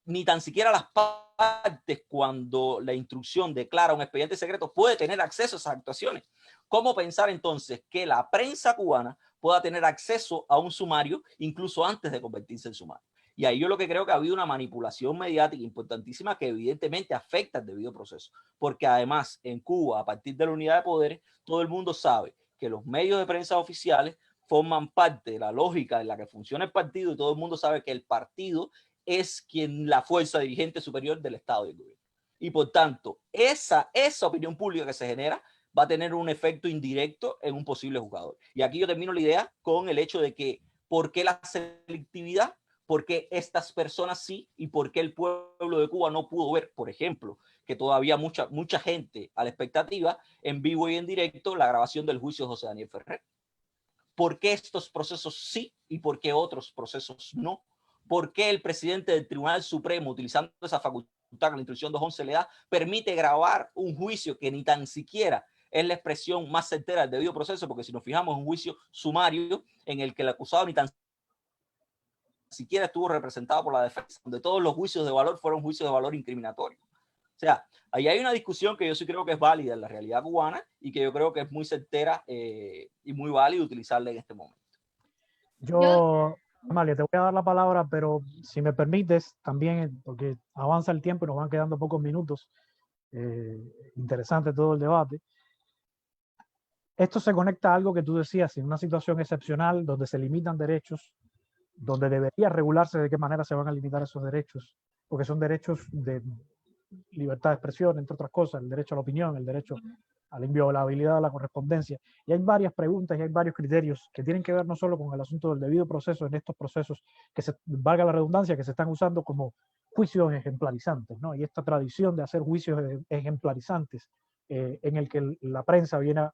ni tan siquiera las partes, cuando la instrucción declara un expediente secreto, puede tener acceso a esas actuaciones. ¿Cómo pensar entonces que la prensa cubana pueda tener acceso a un sumario incluso antes de convertirse en sumario? Y ahí yo lo que creo que ha habido una manipulación mediática importantísima que evidentemente afecta el debido proceso. Porque además en Cuba, a partir de la unidad de poderes, todo el mundo sabe que los medios de prensa oficiales forman parte de la lógica en la que funciona el partido y todo el mundo sabe que el partido es la fuerza dirigente superior del Estado y del gobierno. Y por tanto, esa opinión pública que se genera va a tener un efecto indirecto en un posible jugador. Y aquí yo termino la idea con el hecho de que ¿por qué la selectividad? ¿Por qué estas personas sí? ¿Y por qué el pueblo de Cuba no pudo ver, por ejemplo, que todavía mucha gente a la expectativa, en vivo y en directo, la grabación del juicio de José Daniel Ferrer? ¿Por qué estos procesos sí y por qué otros procesos no? ¿Por qué el presidente del Tribunal Supremo, utilizando esa facultad que la instrucción 211 le da, permite grabar un juicio que ni tan siquiera es la expresión más certera del debido proceso? Porque si nos fijamos, un juicio sumario en el que el acusado ni tan siquiera estuvo representado por la defensa, donde todos los juicios de valor fueron juicios de valor incriminatorios. O sea, ahí hay una discusión que yo sí creo que es válida en la realidad cubana y que yo creo que es muy certera y muy válida utilizarla en este momento. Yo, Amalia, te voy a dar la palabra, pero si me permites, también, porque avanza el tiempo y nos van quedando pocos minutos, interesante todo el debate. Esto se conecta a algo que tú decías, en una situación excepcional donde se limitan derechos, donde debería regularse de qué manera se van a limitar esos derechos, porque son derechos de libertad de expresión, entre otras cosas, el derecho a la opinión, el derecho a la inviolabilidad de la correspondencia. Y hay varias preguntas y hay varios criterios que tienen que ver no solo con el asunto del debido proceso en estos procesos que, valga la redundancia, que se están usando como juicios ejemplarizantes, ¿no? Y esta tradición de hacer juicios ejemplarizantes en el que la prensa viene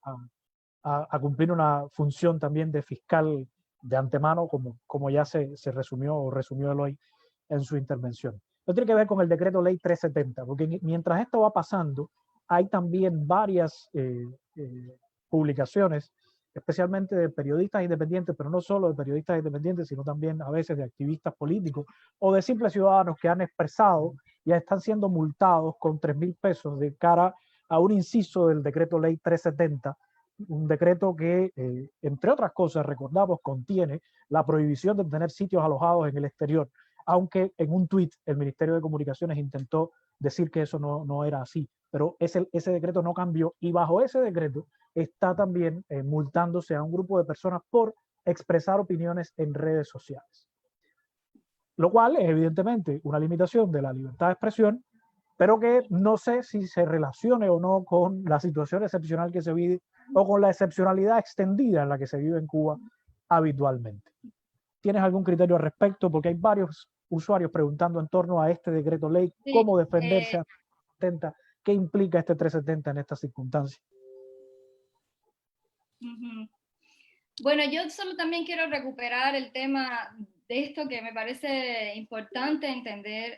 a cumplir una función también de fiscal de antemano, como ya se resumió o resumió Eloy en su intervención. Esto tiene que ver con el decreto ley 370, porque mientras esto va pasando, hay también varias publicaciones, especialmente de periodistas independientes, pero no solo de periodistas independientes, sino también a veces de activistas políticos o de simples ciudadanos que han expresado, ya están siendo multados con 3.000 pesos de cara a un inciso del decreto ley 370, un decreto que, entre otras cosas, recordamos, contiene la prohibición de tener sitios alojados en el exterior, aunque en un tuit el Ministerio de Comunicaciones intentó decir que eso no era así, pero ese decreto no cambió, y bajo ese decreto está también multándose a un grupo de personas por expresar opiniones en redes sociales. Lo cual es evidentemente una limitación de la libertad de expresión, pero que no sé si se relacione o no con la situación excepcional que se vive o con la excepcionalidad extendida en la que se vive en Cuba habitualmente. ¿Tienes algún criterio al respecto? Porque hay varios usuarios preguntando en torno a este decreto ley, sí, cómo defenderse a 370, qué implica este 370 en estas circunstancias. Bueno, yo solo también quiero recuperar el tema de esto que me parece importante entender,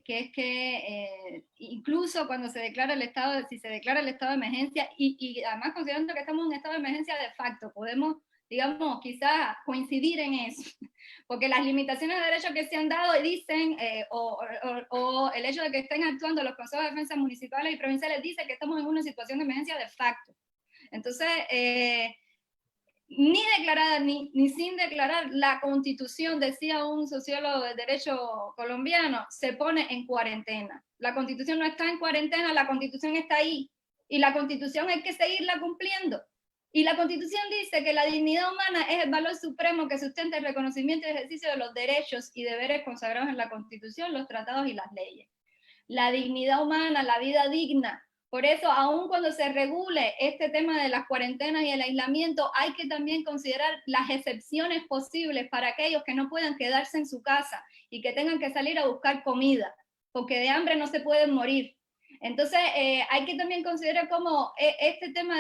que es que incluso cuando se declara el estado, si se declara el estado de emergencia, y además considerando que estamos en un estado de emergencia de facto, podemos, digamos, quizás coincidir en eso, porque las limitaciones de derechos que se han dado dicen, o el hecho de que estén actuando los consejos de defensa municipales y provinciales dice que estamos en una situación de emergencia de facto. Entonces, ni declarada ni sin declarar, la Constitución, decía un sociólogo de derecho colombiano, se pone en cuarentena. La Constitución no está en cuarentena, la Constitución está ahí, y la Constitución hay que seguirla cumpliendo. Y la Constitución dice que la dignidad humana es el valor supremo que sustenta el reconocimiento y ejercicio de los derechos y deberes consagrados en la Constitución, los tratados y las leyes. La dignidad humana, la vida digna. Por eso, aun cuando se regule este tema de las cuarentenas y el aislamiento, hay que también considerar las excepciones posibles para aquellos que no puedan quedarse en su casa y que tengan que salir a buscar comida, porque de hambre no se pueden morir. Entonces, hay que también considerar cómo este tema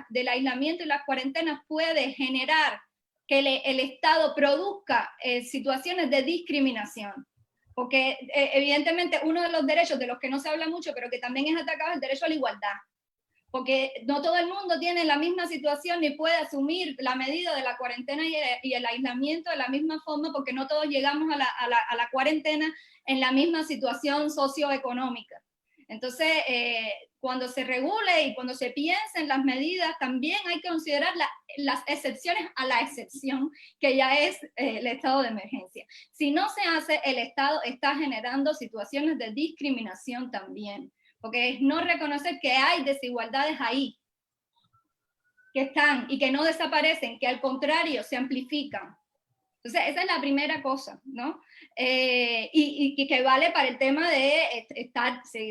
del aislamiento y las cuarentenas puede generar que el Estado produzca situaciones de discriminación. Porque evidentemente uno de los derechos de los que no se habla mucho, pero que también es atacado, es el derecho a la igualdad. Porque no todo el mundo tiene la misma situación ni puede asumir la medida de la cuarentena y el aislamiento de la misma forma, porque no todos llegamos a la cuarentena en la misma situación socioeconómica. Entonces, cuando se regule y cuando se piense en las medidas, también hay que considerar las excepciones a la excepción, que ya es el estado de emergencia. Si no se hace, el Estado está generando situaciones de discriminación también, porque es no reconocer que hay desigualdades ahí, que están y que no desaparecen, que al contrario se amplifican. Entonces, esa es la primera cosa, ¿no? Y que vale para el tema de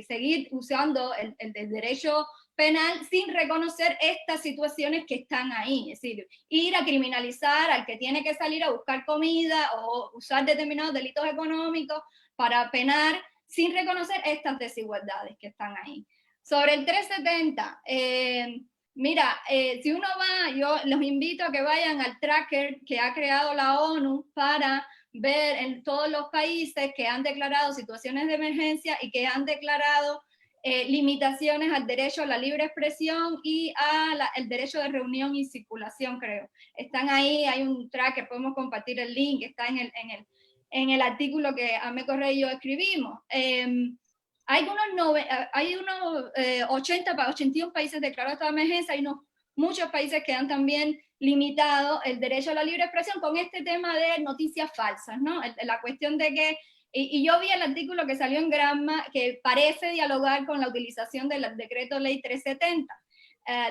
seguir usando el derecho penal sin reconocer estas situaciones que están ahí. Es decir, ir a criminalizar al que tiene que salir a buscar comida o usar determinados delitos económicos para penar sin reconocer estas desigualdades que están ahí. Sobre el 370, mira, si uno va, yo los invito a que vayan al tracker que ha creado la ONU para ver en todos los países que han declarado situaciones de emergencia y que han declarado limitaciones al derecho a la libre expresión y el derecho de reunión y circulación, creo. Están ahí, hay un tracker, podemos compartir el link, está en el artículo que Ame Correa y yo escribimos. Hay unos 81 países declarados estado de emergencia, hay muchos países que han también limitado el derecho a la libre expresión con este tema de noticias falsas, ¿no? La cuestión de que, y yo vi el artículo que salió en Gramma que parece dialogar con la utilización del decreto ley 370,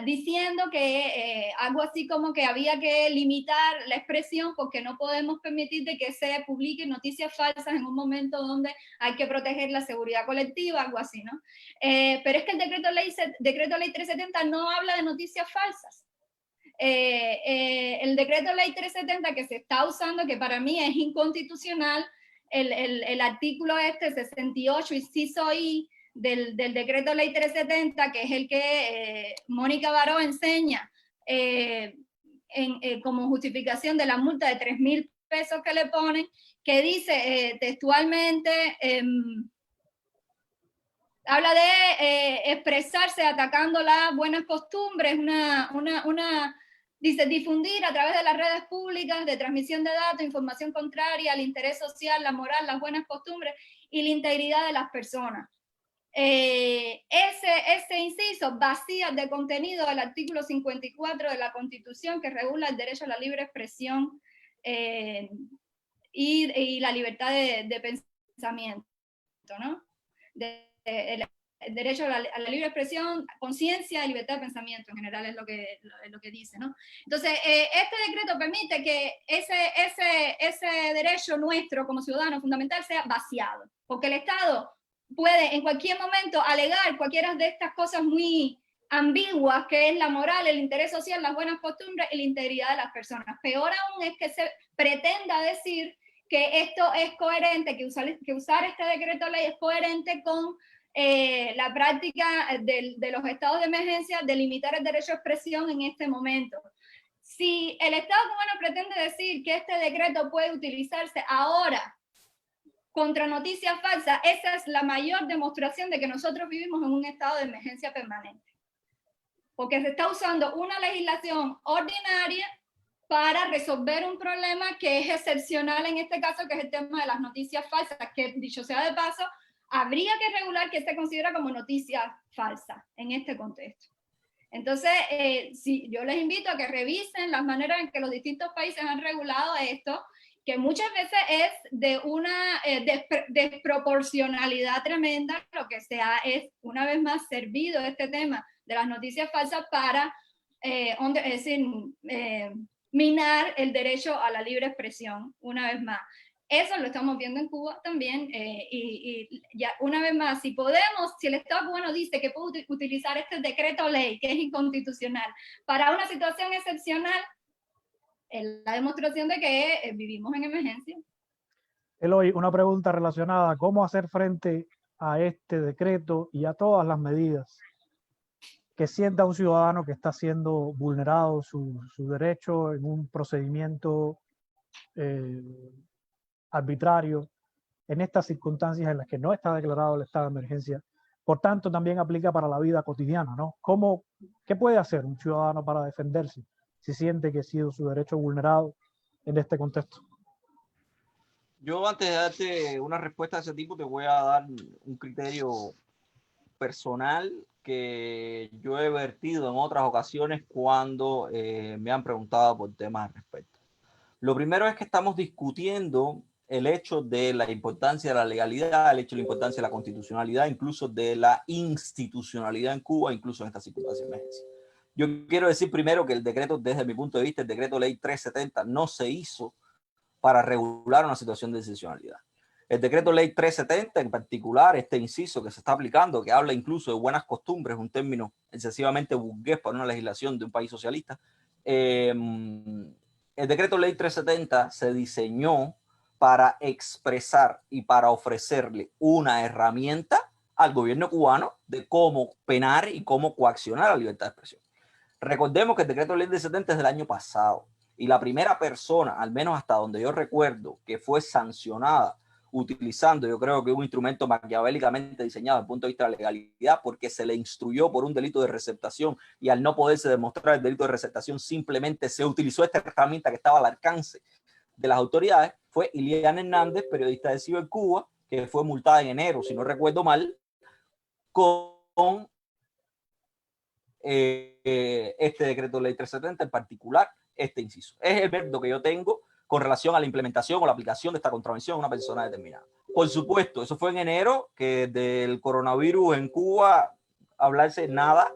diciendo que algo así como que había que limitar la expresión porque no podemos permitir de que se publiquen noticias falsas en un momento donde hay que proteger la seguridad colectiva, algo así, ¿no? Pero es que el decreto ley 370 no habla de noticias falsas. El decreto ley 370 que se está usando, que para mí es inconstitucional, el artículo 68, inciso I, del decreto ley 370, que es el que Mónica Baró enseña como justificación de la multa de 3.000 pesos que le ponen, que dice textualmente, habla de expresarse atacando las buenas costumbres, dice difundir a través de las redes públicas de transmisión de datos, información contraria al interés social, la moral, las buenas costumbres y la integridad de las personas. Ese inciso vacía de contenido el artículo 54 de la Constitución, que regula el derecho a la libre expresión y la libertad de pensamiento, ¿no? El derecho a la libre expresión, conciencia y libertad de pensamiento en general es lo que dice, ¿no? Entonces, este decreto permite que ese derecho nuestro como ciudadanos fundamental sea vaciado, porque el Estado puede en cualquier momento alegar cualquiera de estas cosas muy ambiguas, que es la moral, el interés social, las buenas costumbres y la integridad de las personas. Peor aún es que se pretenda decir que esto es coherente, que usar este decreto ley es coherente con la práctica de los estados de emergencia de limitar el derecho a expresión en este momento. Si el Estado cubano pretende decir que este decreto puede utilizarse ahora contra noticias falsas, esa es la mayor demostración de que nosotros vivimos en un estado de emergencia permanente. Porque se está usando una legislación ordinaria para resolver un problema que es excepcional en este caso, que es el tema de las noticias falsas, que dicho sea de paso, habría que regular qué se considera como noticia falsa en este contexto. Entonces, sí, yo les invito a que revisen las maneras en que los distintos países han regulado esto, que muchas veces es de una desproporcionalidad tremenda, lo que sea es una vez más servido este tema de las noticias falsas para minar el derecho a la libre expresión, una vez más. Eso lo estamos viendo en Cuba también, y ya una vez más, si el Estado cubano dice que puede utilizar este decreto ley, que es inconstitucional, para una situación excepcional, es la demostración de que vivimos en emergencia. Eloy, una pregunta relacionada: ¿cómo hacer frente a este decreto y a todas las medidas que sienta un ciudadano que está siendo vulnerado su derecho en un procedimiento arbitrario, en estas circunstancias en las que no está declarado el estado de emergencia? Por tanto, también aplica para la vida cotidiana, ¿no? ¿Qué puede hacer un ciudadano para defenderse si siente que ha sido su derecho vulnerado en este contexto? Yo, antes de darte una respuesta de ese tipo, te voy a dar un criterio personal que yo he vertido en otras ocasiones cuando me han preguntado por temas al respecto. Lo primero es que estamos discutiendo el hecho de la importancia de la legalidad, el hecho de la importancia de la constitucionalidad, incluso de la institucionalidad en Cuba, incluso en estas circunstancias de emergencia. Yo quiero decir primero que el decreto, desde mi punto de vista, el decreto ley 370 no se hizo para regular una situación de excepcionalidad. El decreto ley 370 en particular, este inciso que se está aplicando, que habla incluso de buenas costumbres, un término excesivamente burgués para una legislación de un país socialista. El decreto ley 370 se diseñó para expresar y para ofrecerle una herramienta al gobierno cubano de cómo penar y cómo coaccionar la libertad de expresión. Recordemos que el decreto ley 70 es del año pasado, y la primera persona, al menos hasta donde yo recuerdo, que fue sancionada utilizando, yo creo que un instrumento maquiavélicamente diseñado desde el punto de vista de la legalidad, porque se le instruyó por un delito de receptación, y al no poderse demostrar el delito de receptación, simplemente se utilizó esta herramienta que estaba al alcance de las autoridades, fue Iliana Hernández, periodista de Cibercuba, que fue multada en enero, si no recuerdo mal, con este decreto ley 370, en particular este inciso. Es el verbo que yo tengo con relación a la implementación o la aplicación de esta contravención a una persona determinada. Por supuesto, eso fue en enero, que del coronavirus en Cuba hablarse nada,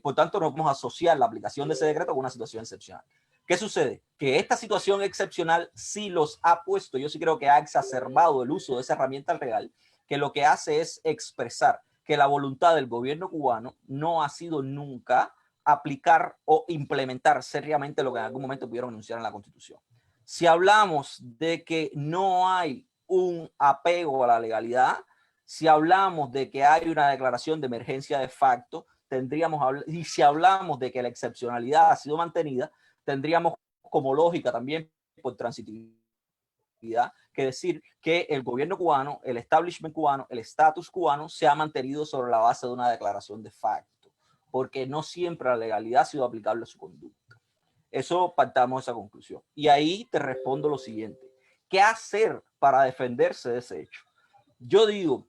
por tanto no podemos asociar la aplicación de ese decreto con una situación excepcional. ¿Qué sucede? Que esta situación excepcional sí los ha puesto, yo sí creo que ha exacerbado el uso de esa herramienta legal, que lo que hace es expresar que la voluntad del gobierno cubano no ha sido nunca aplicar o implementar seriamente lo que en algún momento pudieron anunciar en la Constitución. Si hablamos de que no hay un apego a la legalidad, si hablamos de que hay una declaración de emergencia de facto, y si hablamos de que la excepcionalidad ha sido mantenida, tendríamos como lógica también por transitividad que decir que el gobierno cubano, el establishment cubano, el estatus cubano se ha mantenido sobre la base de una declaración de facto, porque no siempre la legalidad ha sido aplicable a su conducta. Eso partamos de esa conclusión. Y ahí te respondo lo siguiente: ¿qué hacer para defenderse de ese hecho? Yo digo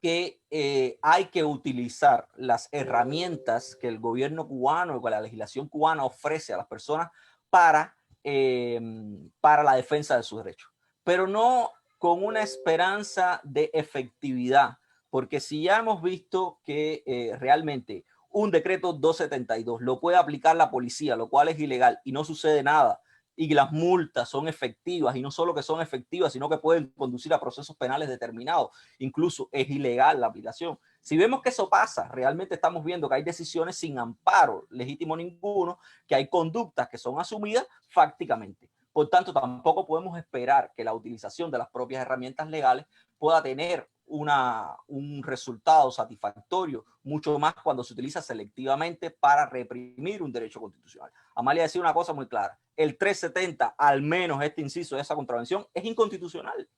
que hay que utilizar las herramientas que el gobierno cubano y que la legislación cubana ofrece a las personas para la defensa de sus derechos, pero no con una esperanza de efectividad, porque si ya hemos visto que realmente un decreto 272 lo puede aplicar la policía, lo cual es ilegal y no sucede nada, y las multas son efectivas, y no solo que son efectivas, sino que pueden conducir a procesos penales determinados. Incluso es ilegal la aplicación. Si vemos que eso pasa, realmente estamos viendo que hay decisiones sin amparo legítimo ninguno, que hay conductas que son asumidas fácticamente. Por tanto, tampoco podemos esperar que la utilización de las propias herramientas legales pueda tener un resultado satisfactorio, mucho más cuando se utiliza selectivamente para reprimir un derecho constitucional. Amalia decía una cosa muy clara: el 370, al menos este inciso de esa contravención, es inconstitucional,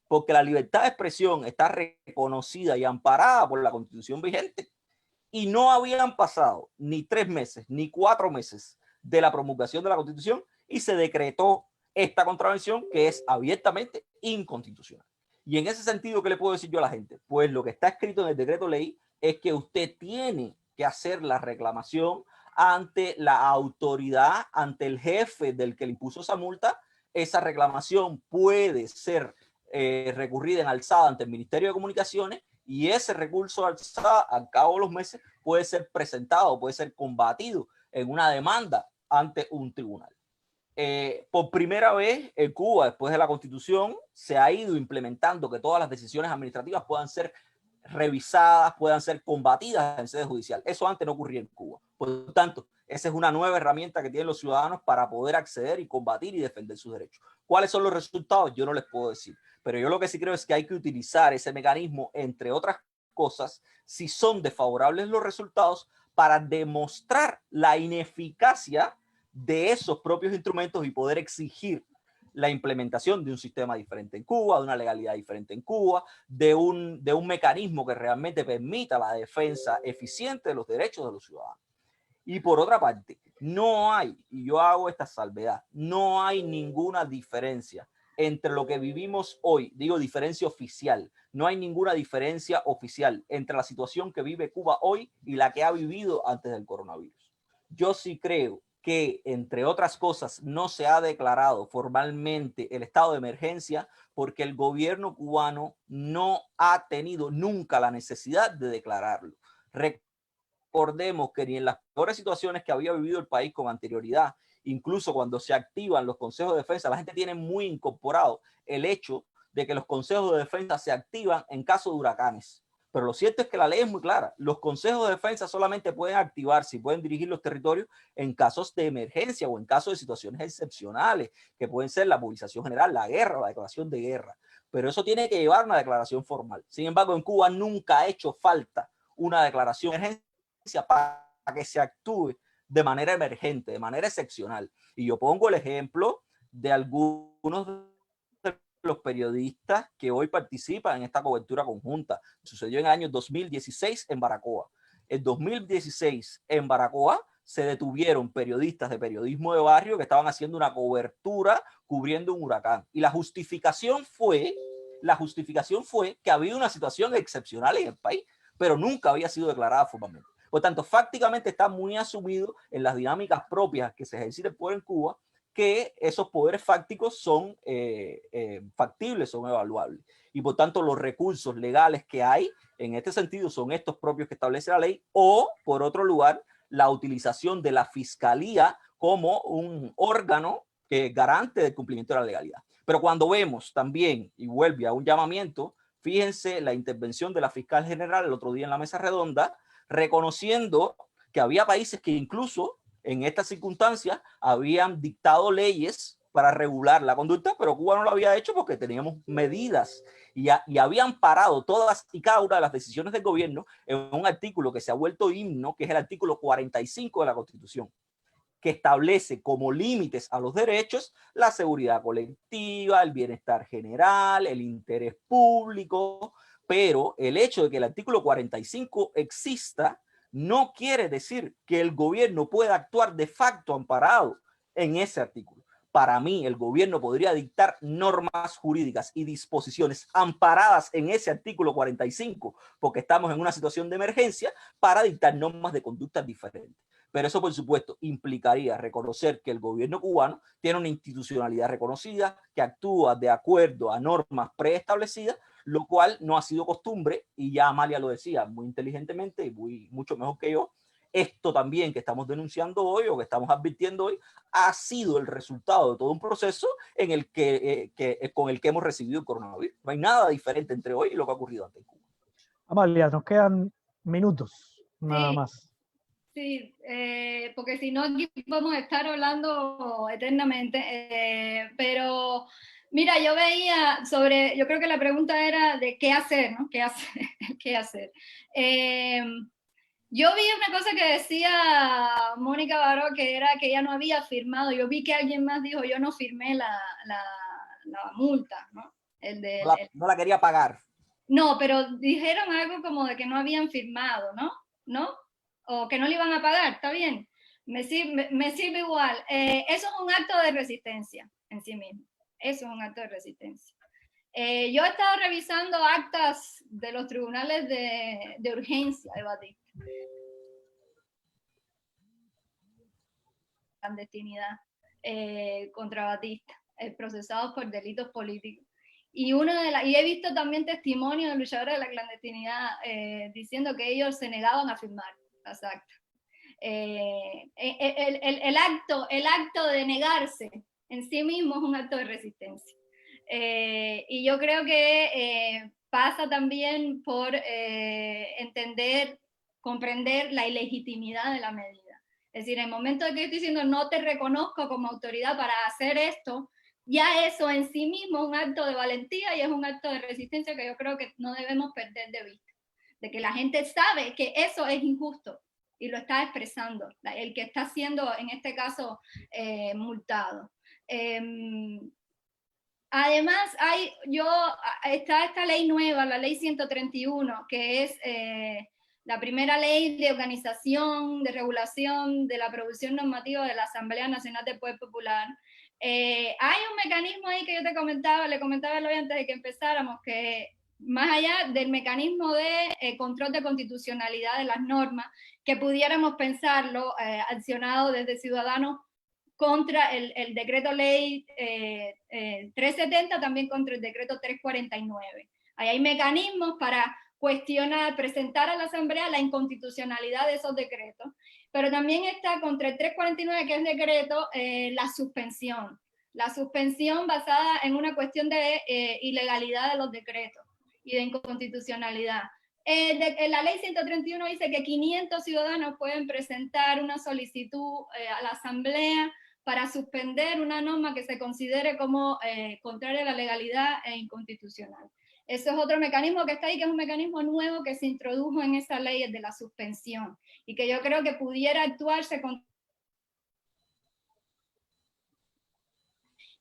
porque la libertad de expresión está reconocida y amparada por la Constitución vigente, y no habían pasado ni 3 meses ni 4 meses de la promulgación de la Constitución y se decretó esta contravención que es abiertamente inconstitucional. Y en ese sentido, ¿qué le puedo decir yo a la gente? Pues lo que está escrito en el decreto ley es que usted tiene que hacer la reclamación ante la autoridad, ante el jefe del que le impuso esa multa. Esa reclamación puede ser recurrida en alzada ante el Ministerio de Comunicaciones, y ese recurso alzada al cabo de los meses puede ser presentado, puede ser combatido en una demanda ante un tribunal. Por primera vez en Cuba, después de la Constitución, se ha ido implementando que todas las decisiones administrativas puedan ser revisadas, puedan ser combatidas en sede judicial. Eso antes no ocurría en Cuba. Por lo tanto, esa es una nueva herramienta que tienen los ciudadanos para poder acceder y combatir y defender sus derechos. ¿Cuáles son los resultados? Yo no les puedo decir, pero yo lo que sí creo es que hay que utilizar ese mecanismo, entre otras cosas, si son desfavorables los resultados, para demostrar la ineficacia de esos propios instrumentos y poder exigir la implementación de un sistema diferente en Cuba, de una legalidad diferente en Cuba, de un mecanismo que realmente permita la defensa eficiente de los derechos de los ciudadanos. Y por otra parte, no hay, y yo hago esta salvedad, no hay ninguna diferencia entre lo que vivimos hoy, digo diferencia oficial, no hay ninguna diferencia oficial entre la situación que vive Cuba hoy y la que ha vivido antes del coronavirus. Yo sí creo que, entre otras cosas, no se ha declarado formalmente el estado de emergencia porque el gobierno cubano no ha tenido nunca la necesidad de declararlo. Recordemos que ni en las peores situaciones que había vivido el país con anterioridad, incluso cuando se activan los consejos de defensa, la gente tiene muy incorporado el hecho de que los consejos de defensa se activan en caso de huracanes. Pero lo cierto es que la ley es muy clara. Los consejos de defensa solamente pueden activarse y pueden dirigir los territorios en casos de emergencia o en casos de situaciones excepcionales, que pueden ser la movilización general, la guerra o la declaración de guerra. Pero eso tiene que llevar una declaración formal. Sin embargo, en Cuba nunca ha hecho falta una declaración de emergencia para que se actúe de manera emergente, de manera excepcional. Y yo pongo el ejemplo de algunos de los periodistas que hoy participan en esta cobertura conjunta. Sucedió en el año 2016 en Baracoa. En 2016 en Baracoa se detuvieron periodistas de periodismo de barrio que estaban haciendo una cobertura cubriendo un huracán. Y la justificación fue que había una situación excepcional en el país, pero nunca había sido declarada formalmente. Por tanto, fácticamente está muy asumido en las dinámicas propias que se ejercita el poder en Cuba que esos poderes fácticos son factibles, son evaluables. Y por tanto, los recursos legales que hay en este sentido son estos propios que establece la ley, o, por otro lugar, la utilización de la fiscalía como un órgano que garante del cumplimiento de la legalidad. Pero cuando vemos también, y vuelve a un llamamiento, fíjense la intervención de la fiscal general el otro día en la mesa redonda, reconociendo que había países que incluso en estas circunstancias habían dictado leyes para regular la conducta, pero Cuba no lo había hecho porque teníamos medidas y habían parado todas y cada una de las decisiones del gobierno en un artículo que se ha vuelto himno, que es el artículo 45 de la Constitución, que establece como límites a los derechos la seguridad colectiva, el bienestar general, el interés público. Pero el hecho de que el artículo 45 exista no quiere decir que el gobierno pueda actuar de facto amparado en ese artículo. para mí el gobierno podría dictar normas jurídicas y disposiciones amparadas en ese artículo 45, porque estamos en una situación de emergencia, para dictar normas de conductas diferentes. Pero eso, por supuesto, implicaría reconocer que el gobierno cubano tiene una institucionalidad reconocida, que actúa de acuerdo a normas preestablecidas, lo cual no ha sido costumbre, y ya Amalia lo decía muy inteligentemente y mucho mejor que yo. Esto también que estamos denunciando hoy o que estamos advirtiendo hoy ha sido el resultado de todo un proceso en el con el que hemos recibido el coronavirus. No hay nada diferente entre hoy y lo que ha ocurrido antes en Cuba. Amalia, nos quedan minutos, nada más. Sí, porque si no aquí vamos a estar hablando eternamente, pero mira, yo veía yo creo que la pregunta era de qué hacer, ¿no? ¿Qué hacer? ¿Qué hacer? Yo vi una cosa que decía Mónica Baró, que era que ella no había firmado. Yo vi que alguien más dijo, yo no firmé la multa, ¿no? No la quería pagar. No, pero dijeron algo como de que no habían firmado, ¿no? ¿No? O que no le iban a pagar, está bien. Me sirve igual. Eso es un acto de resistencia en sí mismo. Eso es un acto de resistencia. Yo he estado revisando actas de los tribunales de urgencia de Batista. Clandestinidad contra Batista, procesados por delitos políticos. Y he visto también testimonios de luchadores de la clandestinidad diciendo que ellos se negaban a firmar las actas. El acto de negarse en sí mismo es un acto de resistencia. Y yo creo que pasa también por comprender la ilegitimidad de la medida. Es decir, en el momento en que estoy diciendo no te reconozco como autoridad para hacer esto, ya eso en sí mismo es un acto de valentía y es un acto de resistencia que yo creo que no debemos perder de vista. De que la gente sabe que eso es injusto y lo está expresando, el que está siendo, en este caso, multado. Además, está esta ley nueva, la ley 131, que es la primera ley de organización, de regulación de la producción normativa de la Asamblea Nacional del Poder Popular. Hay un mecanismo ahí que yo le comentaba hoy antes de que empezáramos, que más allá del mecanismo de control de constitucionalidad de las normas, que pudiéramos pensarlo accionado desde Ciudadanos contra el decreto ley 370, también contra el decreto 349. Ahí hay mecanismos para cuestionar, presentar a la Asamblea la inconstitucionalidad de esos decretos, pero también está contra el 349, que es decreto, la suspensión basada en una cuestión de ilegalidad de los decretos y de inconstitucionalidad. La ley 131 dice que 500 ciudadanos pueden presentar una solicitud a la Asamblea para suspender una norma que se considere como contraria a la legalidad e inconstitucional. Eso es otro mecanismo que está ahí, que es un mecanismo nuevo que se introdujo en esa ley, el de la suspensión, y que yo creo que pudiera actuarse con...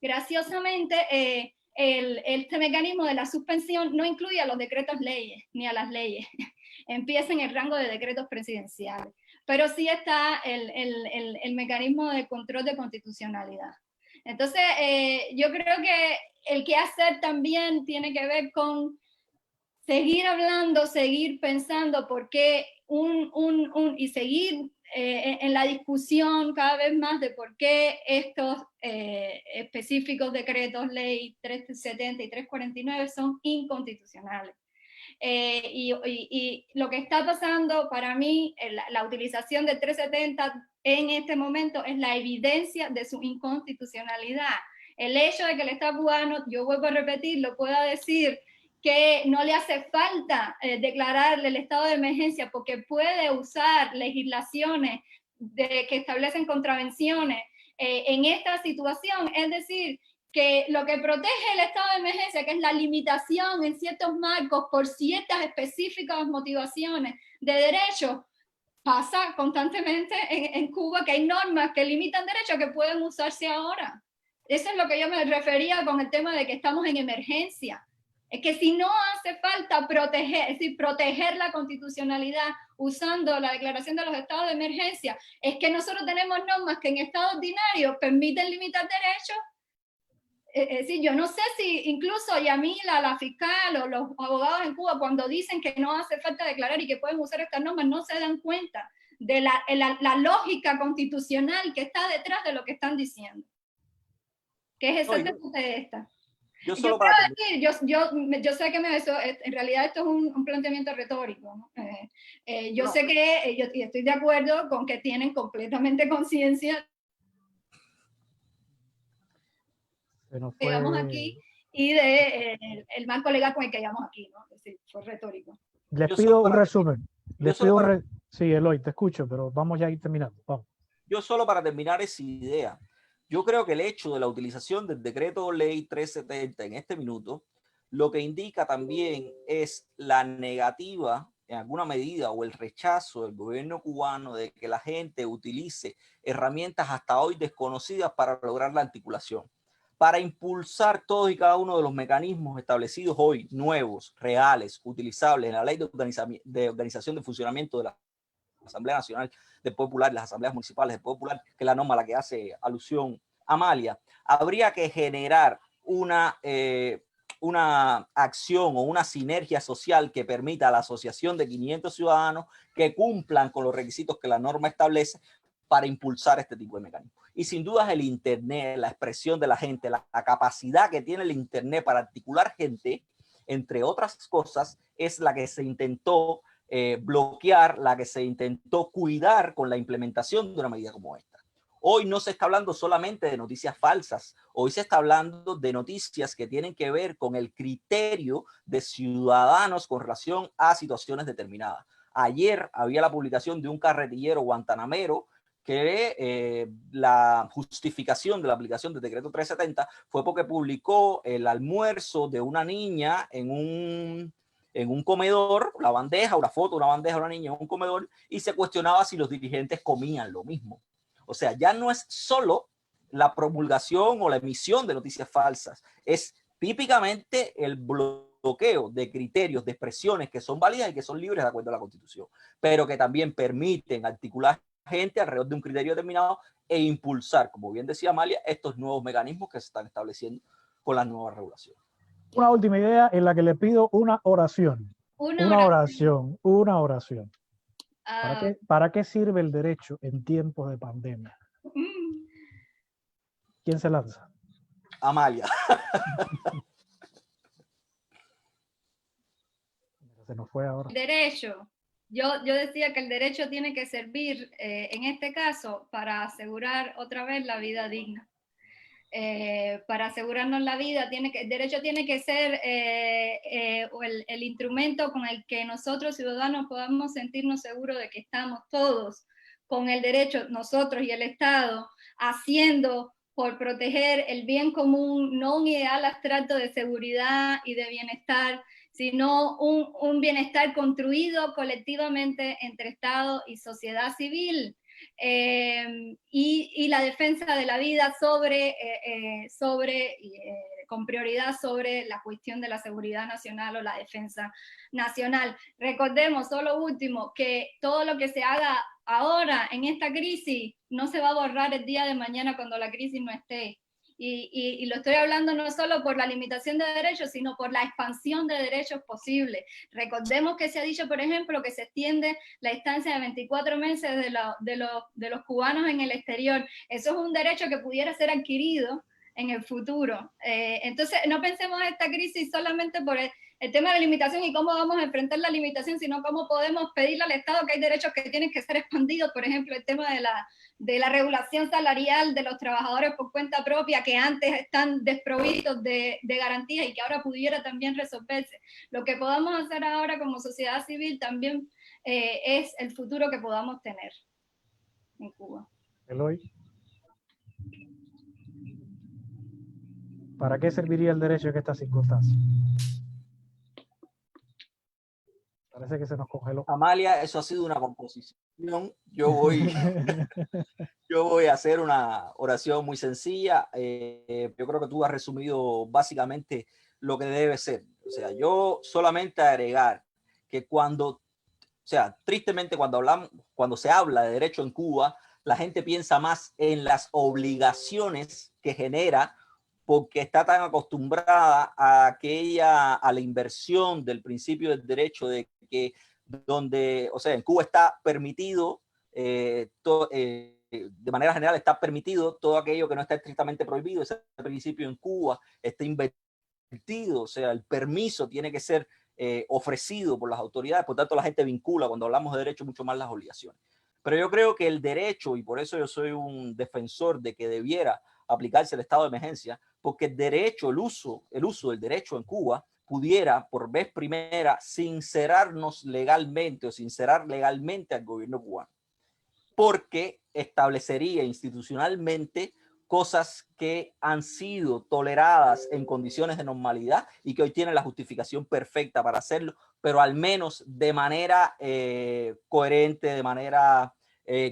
Graciosamente, este mecanismo de la suspensión no incluye a los decretos leyes, ni a las leyes. Empieza en el rango de decretos presidenciales. Pero sí está el mecanismo de control de constitucionalidad. Entonces, yo creo que el qué hacer también tiene que ver con seguir hablando, seguir pensando, porque y seguir en la discusión cada vez más de por qué estos específicos decretos, ley 370 y 349, son inconstitucionales. Y lo que está pasando para mí, la utilización del 370 en este momento es la evidencia de su inconstitucionalidad. El hecho de que el Estado cubano, yo vuelvo a repetirlo, pueda decir que no le hace falta declararle el estado de emergencia porque puede usar legislaciones que establecen contravenciones en esta situación, es decir, que lo que protege el estado de emergencia, que es la limitación en ciertos marcos por ciertas específicas motivaciones de derechos, pasa constantemente en Cuba, que hay normas que limitan derechos que pueden usarse ahora. Eso es lo que yo me refería con el tema de que estamos en emergencia. Es que si no hace falta proteger, es decir, proteger la constitucionalidad usando la declaración de los estados de emergencia, es que nosotros tenemos normas que en estado ordinario permiten limitar derechos. Es decir, yo no sé si incluso Yamila, la fiscal o los abogados en Cuba, cuando dicen que no hace falta declarar y que pueden usar estas normas, no se dan cuenta de la lógica constitucional que está detrás de lo que están diciendo, que es exactamente esta. Yo sé que eso, en realidad esto es un planteamiento retórico, ¿no? Sé que yo estoy de acuerdo con que tienen completamente conciencia llegamos aquí y de el marco legal con el que llegamos aquí, ¿no? Es decir, fue retórico. Les pido un resumen. Sí, Eloy, te escucho, pero vamos ya a ir terminando. Vamos. Yo solo para terminar esa idea, yo creo que el hecho de la utilización del decreto ley 370 en este minuto, lo que indica también es la negativa en alguna medida o el rechazo del gobierno cubano de que la gente utilice herramientas hasta hoy desconocidas para lograr la articulación, para impulsar todos y cada uno de los mecanismos establecidos hoy, nuevos, reales, utilizables en la ley de organización de funcionamiento de la Asamblea Nacional del Poder Popular, las asambleas municipales del Poder Popular, que es la norma a la que hace alusión Amalia. Habría que generar una acción o una sinergia social que permita a la asociación de 500 ciudadanos que cumplan con los requisitos que la norma establece para impulsar este tipo de mecanismos. Y sin duda es el Internet, la expresión de la gente, la capacidad que tiene el Internet para articular gente, entre otras cosas, es la que se intentó bloquear, la que se intentó cuidar con la implementación de una medida como esta. Hoy no se está hablando solamente de noticias falsas, hoy se está hablando de noticias que tienen que ver con el criterio de ciudadanos con relación a situaciones determinadas. Ayer había la publicación de un carretillero guantanamero que la justificación de la aplicación del decreto 370 fue porque publicó el almuerzo de una niña en un comedor, la bandeja, una foto de una bandeja de una niña en un comedor, y se cuestionaba si los dirigentes comían lo mismo. O sea, ya no es solo la promulgación o la emisión de noticias falsas, es típicamente el bloqueo de criterios, de expresiones que son válidas y que son libres de acuerdo a la Constitución, pero que también permiten articular gente alrededor de un criterio determinado e impulsar, como bien decía Amalia, estos nuevos mecanismos que se están estableciendo con las nuevas regulaciones. Una última idea en la que le pido una oración. Una oración. ¿Para qué sirve el derecho en tiempos de pandemia? ¿Quién se lanza? Amalia. Se nos fue ahora. Derecho. Yo decía que el derecho tiene que servir, en este caso, para asegurar otra vez la vida digna. Para asegurarnos la vida, el derecho tiene que ser el instrumento con el que nosotros, ciudadanos, podamos sentirnos seguros de que estamos todos con el derecho, nosotros y el Estado, haciendo por proteger el bien común, no un ideal abstracto de seguridad y de bienestar, sino un bienestar construido colectivamente entre Estado y sociedad civil, y la defensa de la vida con prioridad sobre la cuestión de la seguridad nacional o la defensa nacional. Recordemos, solo último, que todo lo que se haga ahora en esta crisis no se va a borrar el día de mañana cuando la crisis no esté. Y lo estoy hablando no solo por la limitación de derechos, sino por la expansión de derechos posibles. Recordemos que se ha dicho, por ejemplo, que se extiende la estancia de 24 meses de los cubanos en el exterior. Eso es un derecho que pudiera ser adquirido en el futuro. Entonces, no pensemos en esta crisis solamente por el tema de la limitación y cómo vamos a enfrentar la limitación, sino cómo podemos pedirle al Estado que hay derechos que tienen que ser expandidos, por ejemplo, el tema de la regulación salarial de los trabajadores por cuenta propia, que antes están desprovistos de garantías y que ahora pudiera también resolverse. Lo que podamos hacer ahora como sociedad civil también es el futuro que podamos tener en Cuba. Eloy, ¿para qué serviría el derecho en estas circunstancias? Parece que se nos congeló. Amalia, eso ha sido una composición. Yo voy a hacer una oración muy sencilla. Yo creo que tú has resumido básicamente lo que debe ser. O sea, yo solamente agregar que tristemente cuando se habla de derecho en Cuba, la gente piensa más en las obligaciones que genera porque está tan acostumbrada a la inversión del principio del derecho de que en Cuba está permitido, de manera general está permitido todo aquello que no está estrictamente prohibido. Ese principio en Cuba está invertido, o sea, el permiso tiene que ser ofrecido por las autoridades, por tanto la gente vincula cuando hablamos de derecho mucho más las obligaciones. Pero yo creo que el derecho, y por eso yo soy un defensor de que debiera aplicarse el estado de emergencia, porque el derecho, el uso del derecho en Cuba pudiera por vez primera sincerarnos legalmente o sincerar legalmente al gobierno cubano, porque establecería institucionalmente cosas que han sido toleradas en condiciones de normalidad y que hoy tienen la justificación perfecta para hacerlo, pero al menos de manera coherente, de manera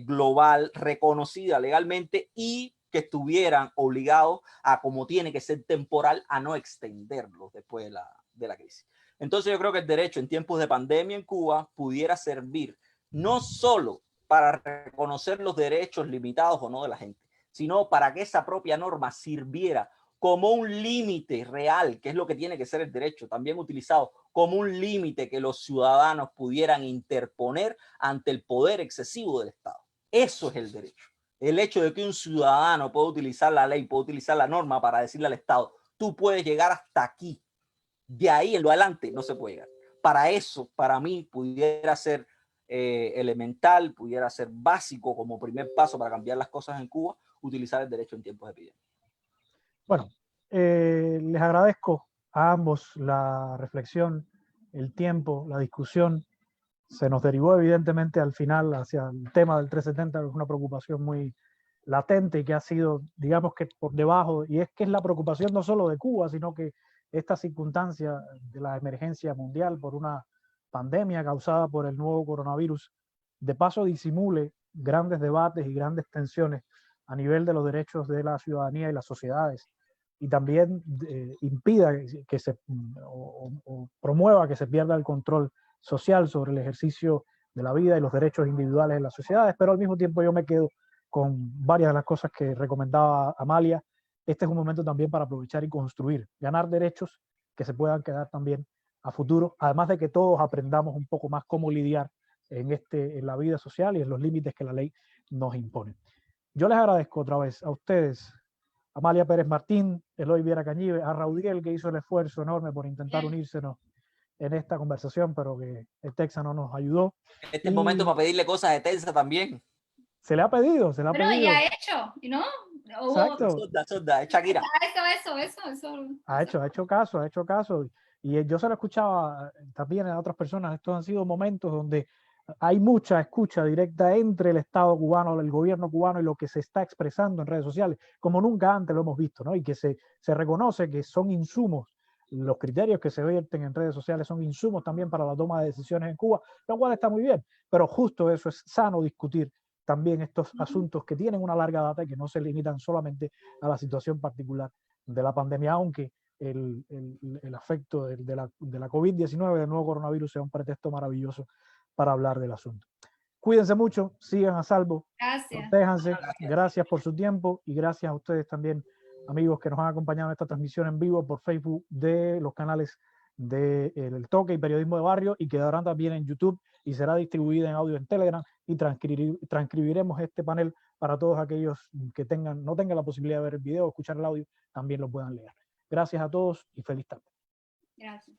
global, reconocida legalmente, y que estuvieran obligados a, como tiene que ser temporal, a no extenderlos después de la crisis. Entonces yo creo que el derecho en tiempos de pandemia en Cuba pudiera servir no solo para reconocer los derechos limitados o no de la gente, sino para que esa propia norma sirviera como un límite real, que es lo que tiene que ser el derecho, también utilizado como un límite que los ciudadanos pudieran interponer ante el poder excesivo del Estado. Eso es el derecho. El hecho de que un ciudadano pueda utilizar la ley, pueda utilizar la norma para decirle al Estado, tú puedes llegar hasta aquí, de ahí en lo adelante no se puede llegar. Para eso, para mí, pudiera ser elemental, pudiera ser básico como primer paso para cambiar las cosas en Cuba, utilizar el derecho en tiempos de epidemia. Bueno, les agradezco a ambos la reflexión, el tiempo, la discusión. Se nos derivó evidentemente al final hacia el tema del 370, que es una preocupación muy latente y que ha sido, digamos que por debajo, y es que es la preocupación no solo de Cuba, sino que esta circunstancia de la emergencia mundial por una pandemia causada por el nuevo coronavirus, de paso disimule grandes debates y grandes tensiones a nivel de los derechos de la ciudadanía y las sociedades, y también impida que se o promueva que se pierda el control social sobre el ejercicio de la vida y los derechos individuales en las sociedades. Pero al mismo tiempo yo me quedo con varias de las cosas que recomendaba Amalia. Este es un momento también para aprovechar y construir, ganar derechos que se puedan quedar también a futuro, además de que todos aprendamos un poco más cómo lidiar en la vida social y en los límites que la ley nos impone. Yo les agradezco otra vez a ustedes, Amalia Pérez Martín, Eloy Viera Cañive, a Raudiel, que hizo el esfuerzo enorme por intentar unírsenos en esta conversación, pero que el Texas no nos ayudó. Este es el momento para pedirle cosas de Tensa también. Se le ha pedido, se le ha pedido. Pero ya ha hecho, ¿no? Exacto. Sorda, es Shakira. Eso. Ha hecho caso. Y yo se lo escuchaba también a otras personas. Estos han sido momentos donde hay mucha escucha directa entre el Estado cubano, el gobierno cubano y lo que se está expresando en redes sociales, como nunca antes lo hemos visto, ¿no? Y que se reconoce que son insumos. Los criterios que se vierten en redes sociales son insumos también para la toma de decisiones en Cuba, lo cual está muy bien, pero justo eso es sano discutir también estos asuntos que tienen una larga data y que no se limitan solamente a la situación particular de la pandemia, aunque el afecto de la COVID-19, del nuevo coronavirus, sea un pretexto maravilloso para hablar del asunto. Cuídense mucho, sigan a salvo, protéjanse, gracias por su tiempo y gracias a ustedes también, amigos que nos han acompañado en esta transmisión en vivo por Facebook de los canales de El Toque y Periodismo de Barrio, y quedarán también en YouTube y será distribuida en audio en Telegram, y transcribiremos este panel para todos aquellos que no tengan la posibilidad de ver el video o escuchar el audio, también lo puedan leer. Gracias a todos y feliz tarde. Gracias.